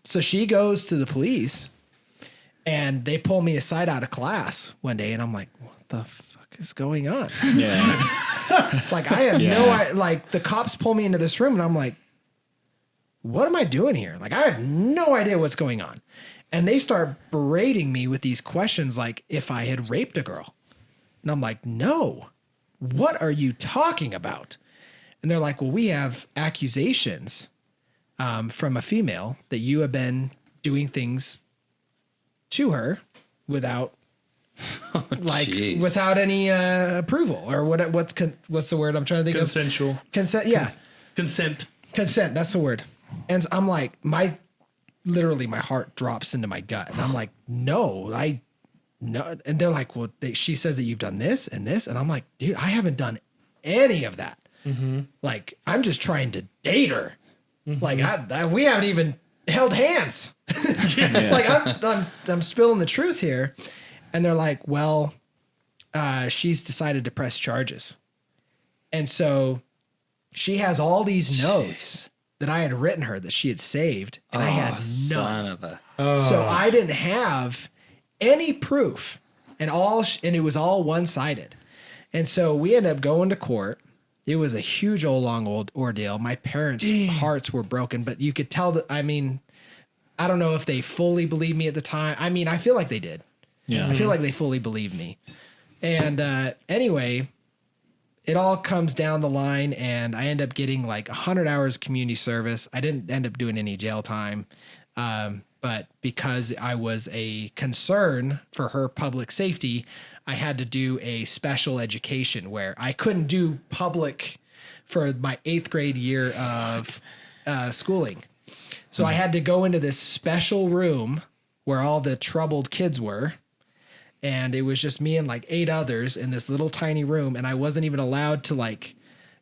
So she goes to the police And they pull me aside out of class one day, and I'm like, what the fuck is going on? Yeah. Like, I have like, the cops pull me into this room, and I'm like, what am I doing here? Like, I have no idea what's going on. And they start berating me with these questions like if I had raped a girl. And I'm like, no, what are you talking about? And they're like, well, we have accusations from a female that you have been doing things to her without without any approval or what's the word I'm trying to think Consensual. of? Consent. Yeah. Consent. Consent. That's the word. And I'm like, literally my heart drops into my gut. And I'm like, no. And they're like, well, she says that you've done this and this. And I'm like, dude, I haven't done any of that. Mm-hmm. Like, I'm just trying to date her. Mm-hmm. Like, we haven't even held hands. Like, I'm spilling the truth here. And they're like, well, she's decided to press charges. And so she has all these notes that I had written her that she had saved, and I had none. Son of a... So I didn't have any proof, and it was all one-sided. And so we ended up going to court. It was a huge long ordeal. My parents' hearts were broken, but you could tell that, I mean, I don't know if they fully believed me at the time. I mean, I feel like they did. Yeah. I feel like they fully believed me. And anyway, it all comes down the line, and I end up getting like 100 hours community service. I didn't end up doing any jail time. But because I was a concern for her public safety, I had to do a special education where I couldn't do public for my 8th grade year of schooling. So I had to go into this special room where all the troubled kids were. And it was just me and like 8 others in this little tiny room. And I wasn't even allowed to like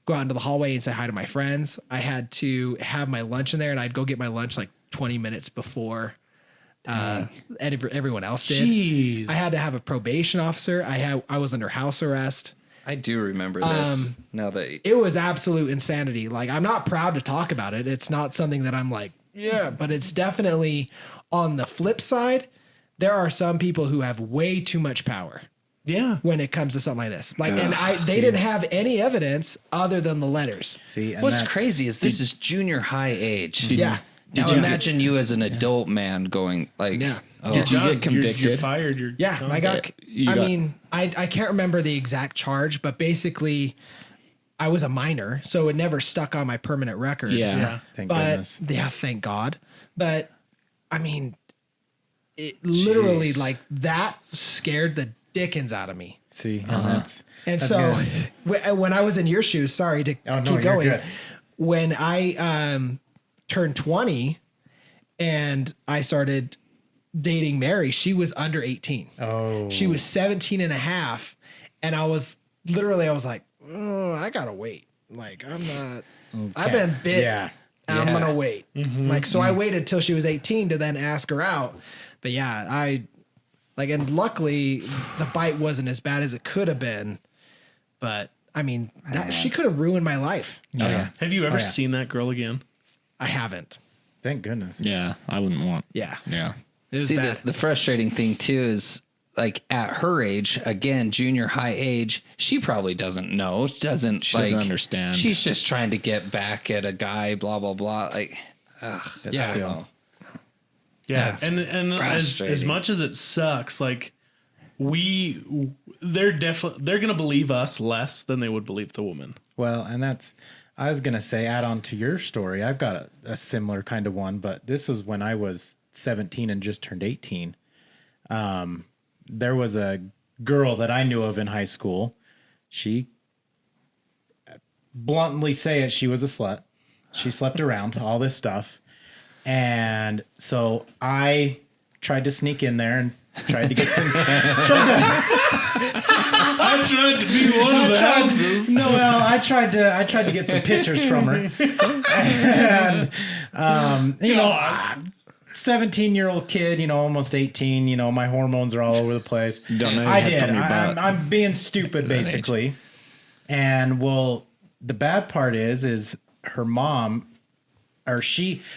go out into the hallway and say hi to my friends. I had to have my lunch in there, and I'd go get my lunch like 20 minutes before everyone else did. Jeez. I had to have a probation officer. I was under house arrest. I do remember this. Now that It was absolute insanity. Like, I'm not proud to talk about it. It's not something that I'm like, yeah, but it's definitely on the flip side. There are some people who have way too much power. Yeah. When it comes to something like this. Like, and they didn't have any evidence other than the letters. See, and what's crazy is this is junior high age. Yeah. Now imagine you as an adult man going like, Yeah. oh, Did you get convicted? You're fired. You're Yeah, done. I mean, I can't remember the exact charge, but basically I was a minor, so it never stuck on my permanent record. Yeah. Thank But goodness. yeah, thank God. But I mean, it literally like that scared the dickens out of me. See, and that's So good. when I was in your shoes, sorry to keep you're going. good. When I turned 20 and I started dating Mary, she was under 18. Oh, She was 17 and a half. And I was like, oh, I gotta wait. Like, I'm not, I've been bit. Yeah. I'm gonna wait. Like, so I waited till she was 18 to then ask her out. But yeah, and luckily the bite wasn't as bad as it could have been. But I mean, she could have ruined my life. Oh, yeah. Have you ever yeah. seen that girl again? I haven't. Thank goodness. Yeah. I wouldn't want. Yeah. Yeah. It was see bad. the frustrating thing too is like at her age, again, junior high age, she probably doesn't know, doesn't understand. She's just trying to get back at a guy, blah blah blah. Like, That's Yeah. still, Yeah, That's and as frustrating. much as it sucks, like they're gonna believe us less than they would believe the woman. well, and that's, I was going to say, add on to your story. I've got a similar kind of one, but this was when I was 17 and just turned 18. There was a girl that I knew of in high school. She, bluntly say it, she was a slut. She slept around, all this stuff. And so I tried to sneak in there and tried to get some... I tried to be one of the houses. No, well, I tried to get some pictures from her. And, 17-year-old kid, almost 18, my hormones are all over the place. Don't know. I your head did. from your butt. I'm being stupid, basically. And well, the bad part is her mom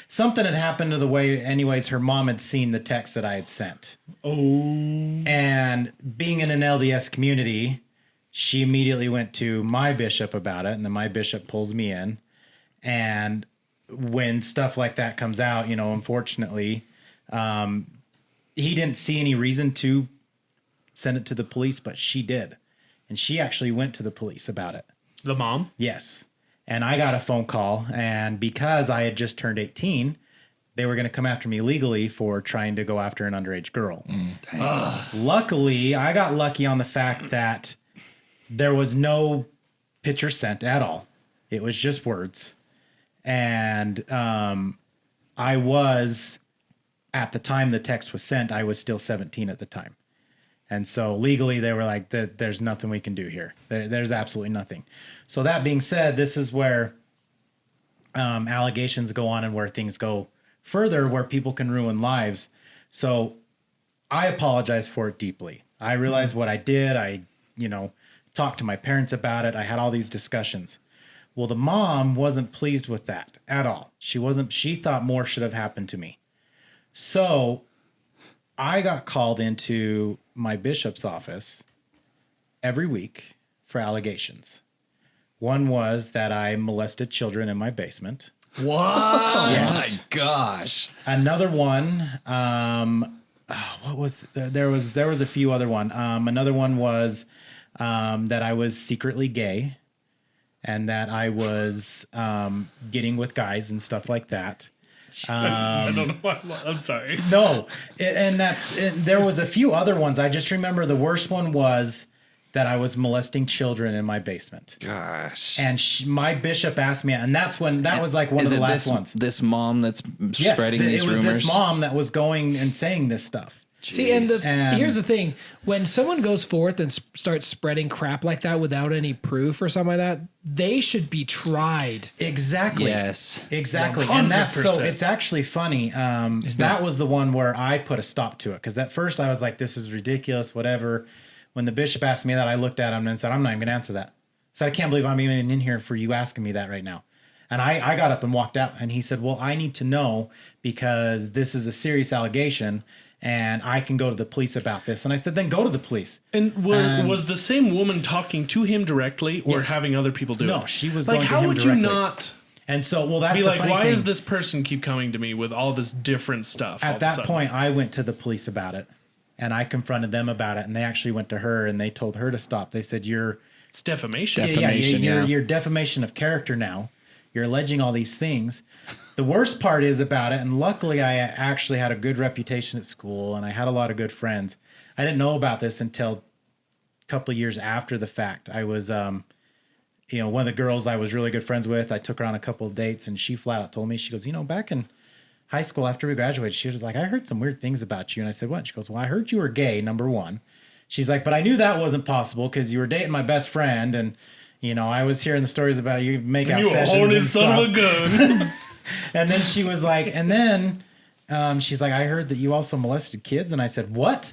something had happened to the way, anyways, her mom had seen the text that I had sent. Oh. And being in an LDS community, she immediately went to my bishop about it, and then my bishop pulls me in. And when stuff like that comes out, unfortunately, he didn't see any reason to send it to the police, but she did. And she actually went to the police about it. The mom? Yes. And I got a phone call, and because I had just turned 18, they were going to come after me legally for trying to go after an underage girl. Luckily, I got lucky on the fact that there was no picture sent at all. It was just words. And I was, at the time the text was sent, I was still 17 at the time. And so legally, they were like, there's nothing we can do here. There's absolutely nothing. So that being said, this is where allegations go on and where things go further, where people can ruin lives. So I apologize for it deeply. I realized what I did. I, talked to my parents about it. I had all these discussions. Well, the mom wasn't pleased with that at all. She thought more should have happened to me. So I got called into my bishop's office every week for allegations. One was that I molested children in my basement. What? Yes. Oh my gosh. Another one, what was there was a few other one. Another one was that I was secretly gay and that I was getting with guys and stuff like that. I don't know why. I'm sorry. No, there was a few other ones. I just remember the worst one was that I was molesting children in my basement. Gosh. And my bishop asked me, and that was like one of the last ones. This mom that's Yes, spreading these it was rumors? this mom that was going and saying this stuff. See, and here's the thing. When someone goes forth and starts spreading crap like that without any proof or something like that, they should be tried. Exactly. Yes. Exactly. And that's 100%. so it's actually funny. That was the one where I put a stop to it. Because at first I was like, this is ridiculous, whatever. When the bishop asked me that, I looked at him and said, I'm not even going to answer that. I said, I can't believe I'm even in here for you asking me that right now. And I got up and walked out, and he said, well, I need to know because this is a serious allegation and I can go to the police about this. And I said, then go to the police. And was the same woman talking to him directly or Yes. having other people do it? No, she was like, going to how him would directly. you not And so, well, that's be the like, funny why thing. does this person keep coming to me with all this different stuff? all At of a that sudden? point, I went to the police about it, and I confronted them about it, and they actually went to her, and they told her to stop. They said, it's defamation. Defamation, you're defamation of character now. You're alleging all these things. The worst part is about it, and luckily I actually had a good reputation at school, and I had a lot of good friends. I didn't know about this until a couple of years after the fact. I was, one of the girls I was really good friends with, I took her on a couple of dates, and she flat out told me, she goes, back in high school after we graduated, she was like, I heard some weird things about you. And I said, what? She goes, well, I heard you were gay, number one. She's like, but I knew that wasn't possible because you were dating my best friend, and I was hearing the stories about you make out You a sessions horny and son of a stuff. gun. And then she was like, she's like, I heard that you also molested kids. And I said, what?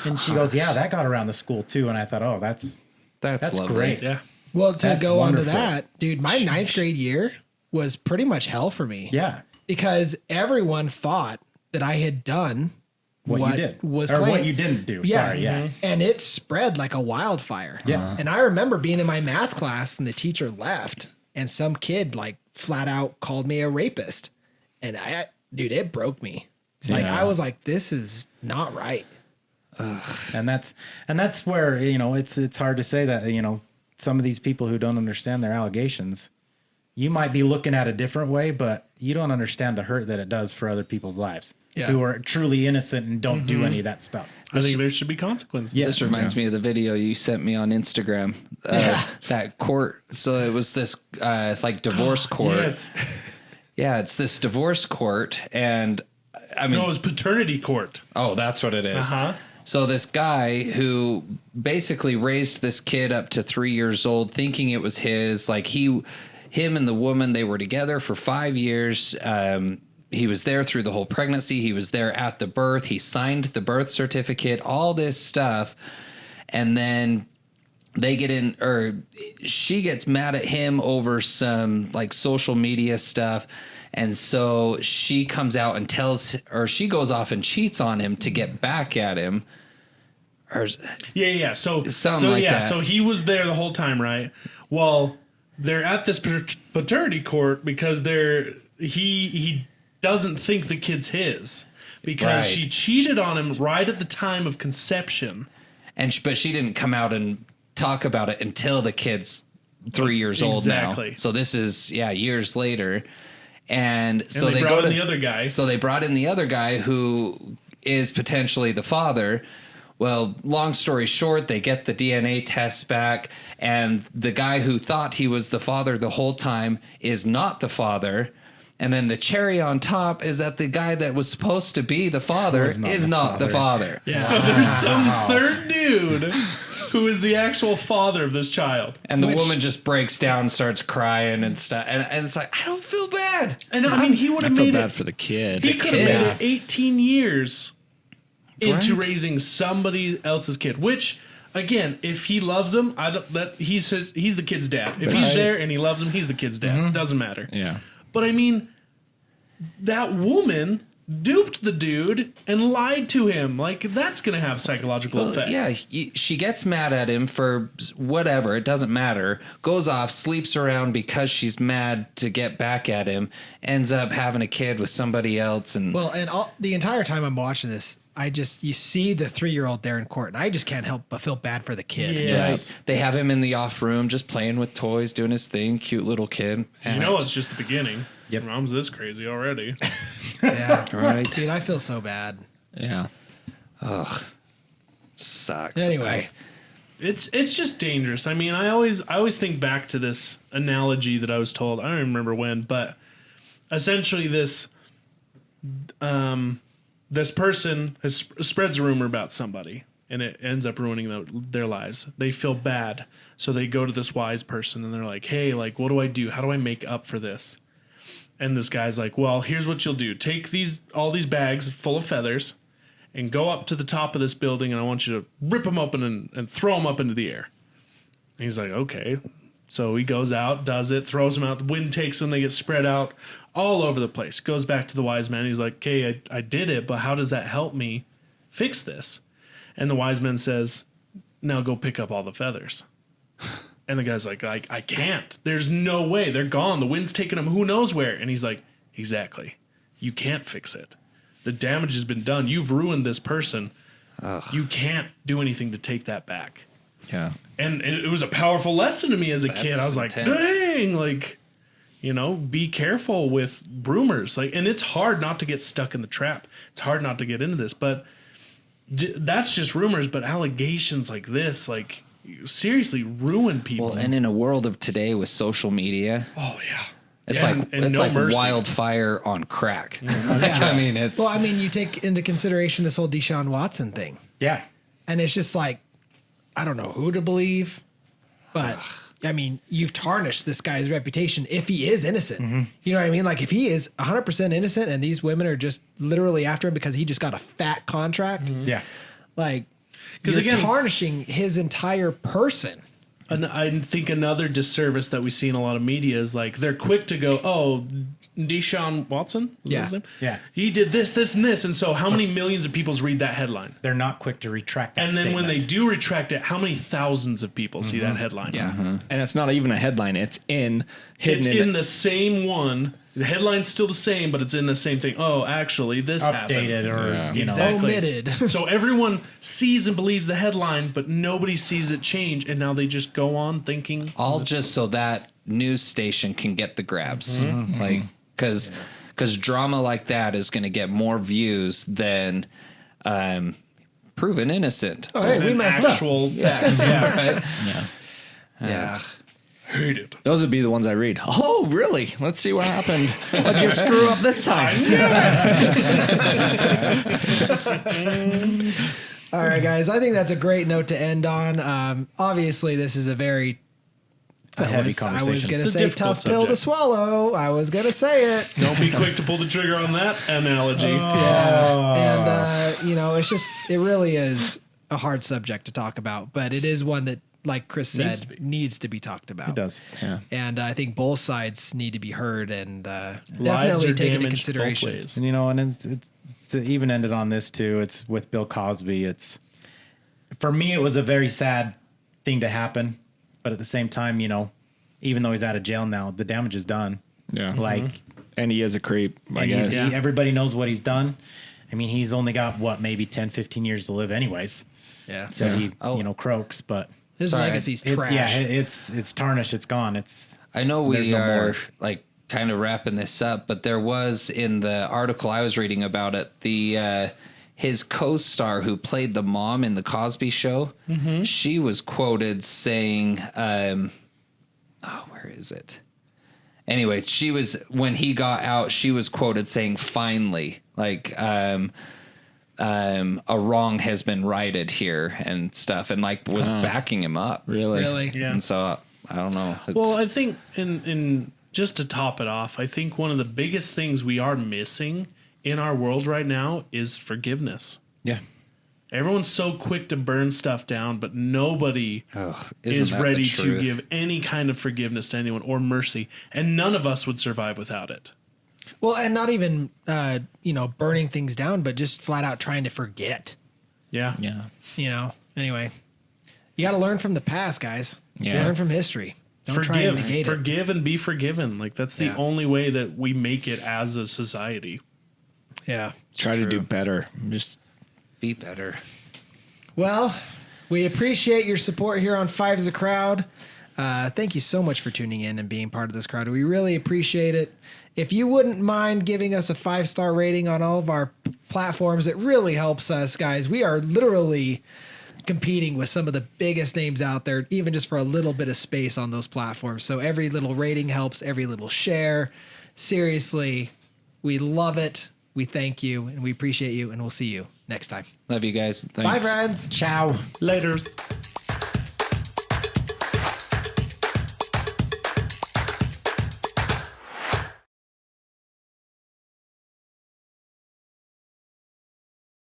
And she goes, yeah, that got around the school too. And I thought, oh, that's That's lovely. great. Yeah. Well, to That's go on to wonderful. that, dude, my ninth grade year was pretty much hell for me. Yeah. Because everyone thought that I had done What you did. was Or claimed. what you didn't do. Yeah. Sorry. Yeah. And it spread like a wildfire. Yeah. And I remember being in my math class and the teacher left and some kid like flat out called me a rapist. And dude, it broke me. Like I was like, this is not right. And that's where, it's hard to say that, some of these people who don't understand their allegations, you might be looking at a different way, but you don't understand the hurt that it does for other people's lives who are truly innocent and don't do any of that stuff. I think there should be consequences. Yes. This reminds me of the video you sent me on Instagram. That court. So it was this like divorce court. Yes. Yeah, it's this divorce court, and I mean, No, it was paternity court. oh, that's what it is. Uh-huh. So this guy who basically raised this kid up to 3 years old, thinking it was his, like him and the woman, they were together for 5 years. He was there through the whole pregnancy. He was there at the birth. He signed the birth certificate, all this stuff. And then they get in, or she gets mad at him over some like social media stuff. And so she comes out and she goes off and cheats on him to get back at him. Yeah. So that. So he was there the whole time, right? Well, they're at this paternity court because he doesn't think the kid's his because Right. she cheated on him right at the time of conception. But she didn't come out and talk about it until the kid's 3 years old now. Exactly. So this is years later. And so they brought in the other guy. So they brought in the other guy who is potentially the father. Well, long story short, they get the DNA tests back, and the guy who thought he was the father the whole time is not the father. And then the cherry on top is that the guy that was supposed to be the father is not the father. Yeah. So there's some third dude who is the actual father of this child. And the woman just breaks down, starts crying and stuff. And it's like, I don't feel bad. And I mean, he would I have feel made bad it. for the kid. He could have made Yeah. it 18 years into Right. raising somebody else's kid. Which, again, if he loves him, he's the kid's dad. If he's Right. there and he loves him, he's the kid's dad. Doesn't matter. Yeah. But I mean, that woman duped the dude and lied to him. Like, that's gonna have psychological effects. Yeah, she gets mad at him for whatever. It doesn't matter. Goes off, sleeps around because she's mad to get back at him. Ends up having a kid with somebody else. And Well, and the entire time I'm watching this, you see the 3-year-old there in court, and I just can't help but feel bad for the kid. Yes. they have him in the off room just playing with toys, doing his thing. Cute little kid. You know, it's just the beginning. Yep. Mom's this crazy already. Yeah. Right. Dude, I feel so bad. Yeah. Sucks. Anyway. It's just dangerous. I mean, I always think back to this analogy that I was told. I don't even remember when, but essentially this person spreads a rumor about somebody, and it ends up ruining their lives. They feel bad, so they go to this wise person, and they're like, "Hey, like, what do I do? How do I make up for this?" And this guy's like, "Well, here's what you'll do: take all these bags full of feathers, and go up to the top of this building, and I want you to rip them open and throw them up into the air." And he's like, "Okay." So he goes out, does it, throws them out. The wind takes them. They get spread out all over the place. Goes back to the wise man. He's like, "Okay, I did it, but how does that help me fix this?" And the wise man says, "Now go pick up all the feathers." And the guy's like, I can't. There's no way. They're gone. The wind's taking them who knows where. And he's like, "Exactly. You can't fix it. The damage has been done. You've ruined this person. You can't do anything to take that back." Yeah. And it was a powerful lesson to me as a kid. I was like, intense. dang, like, be careful with rumors. Like, and it's hard not to get stuck in the trap. It's hard not to get into this, but that's just rumors. But allegations like this, like, seriously ruin people. Well, and in a world of today with social media, oh yeah. it's Yeah, like and it's no like mercy. wildfire on crack. I mean, it's Well, I mean, you take into consideration this whole Deshaun Watson thing, Yeah. and it's just like, I don't know who to believe, but I mean, you've tarnished this guy's reputation if he is innocent. You know what I mean? Like, if he is 100% innocent and these women are just literally after him because he just got a fat contract, Yeah. like, 'Cause you're again- tarnishing his entire person. And I think another disservice that we see in a lot of media is like they're quick to go, "Oh, Deshaun Watson? Was that Yeah. his name? Yeah. He did this, this, and this." And so how many millions of people read that headline? They're not quick to retract that And then when they statement. do retract it, how many thousands of people see that headline? Yeah. And it's not even a headline. It's hidden It's in in the same one. The headline's still the same, but it's in the same thing. Oh, actually, this updated happened. or, Yeah. you know. Exactly. Omitted. So everyone sees and believes the headline, but nobody sees it change, and now they just go on thinking. all just so that news station can get the grabs. Like, because drama like that is going to get more views than proven innocent. Oh, hey, we Than messed up. actual facts. Yeah. Right? Yeah. Hate it. Those would be the ones I read. Oh, really? Let's see what happened. What'd you screw up this time? All right, guys. I think that's a great note to end on. Obviously, this is a very It's a heavy I was conversation. going to It's a say difficult tough pill to subject. swallow. I was going to say it. Don't be quick to pull the trigger on that analogy. Yeah. And, it really is a hard subject to talk about, but it is one that, like Chris said, Needs to be. needs to be talked about. It does. Yeah. And I think both sides need to be heard and Lives definitely are taken into damaged consideration. both ways. And and it's to even ended on this too. It's with Bill Cosby. It's for me, it was a very sad thing to happen, but at the same time, even though he's out of jail now, the damage is done. Yeah. Like, And he is a creep, I and guess. everybody knows what he's done. I mean, he's only got maybe 10, 15 years to live, anyways. Yeah. Till he Oh. croaks. But His Sorry. legacy's it- trash. yeah, it's tarnished. It's gone. I know There's we no are more. like kind of wrapping this up, but there was in the article I was reading about it, his co-star who played the mom in the Cosby Show, she was quoted saying, where is it? Anyway, when he got out, she was quoted saying, finally, like, a wrong has been righted here and stuff, and like was backing him up. Really? Really? Yeah. And so I don't know. Well, I think in just to top it off, I think one of the biggest things we are missing in our world right now is forgiveness. Yeah. Everyone's so quick to burn stuff down, but nobody isn't is that the ready to truth? give any kind of forgiveness to anyone or mercy, and none of us would survive without it. Well, and not even, burning things down, but just flat out trying to forget, Yeah. Yeah. Anyway, you got to learn from the past, guys. Yeah. Learn from history. Don't try and negate it. Forgive and be forgiven. Like that's the Yeah. only way that we make it as a society. Yeah. Try to do better. Just Be better. Well, we appreciate your support here on Five as a Crowd. Thank you so much for tuning in and being part of this crowd. We really appreciate it. If you wouldn't mind giving us a 5-star rating on all of our platforms, it really helps us, guys. We are literally competing with some of the biggest names out there, even just for a little bit of space on those platforms. So every little rating helps, every little share. Seriously, we love it. We thank you and we appreciate you, and we'll see you next time. Love you guys. Bye, Thanks. friends. Ciao. Laters.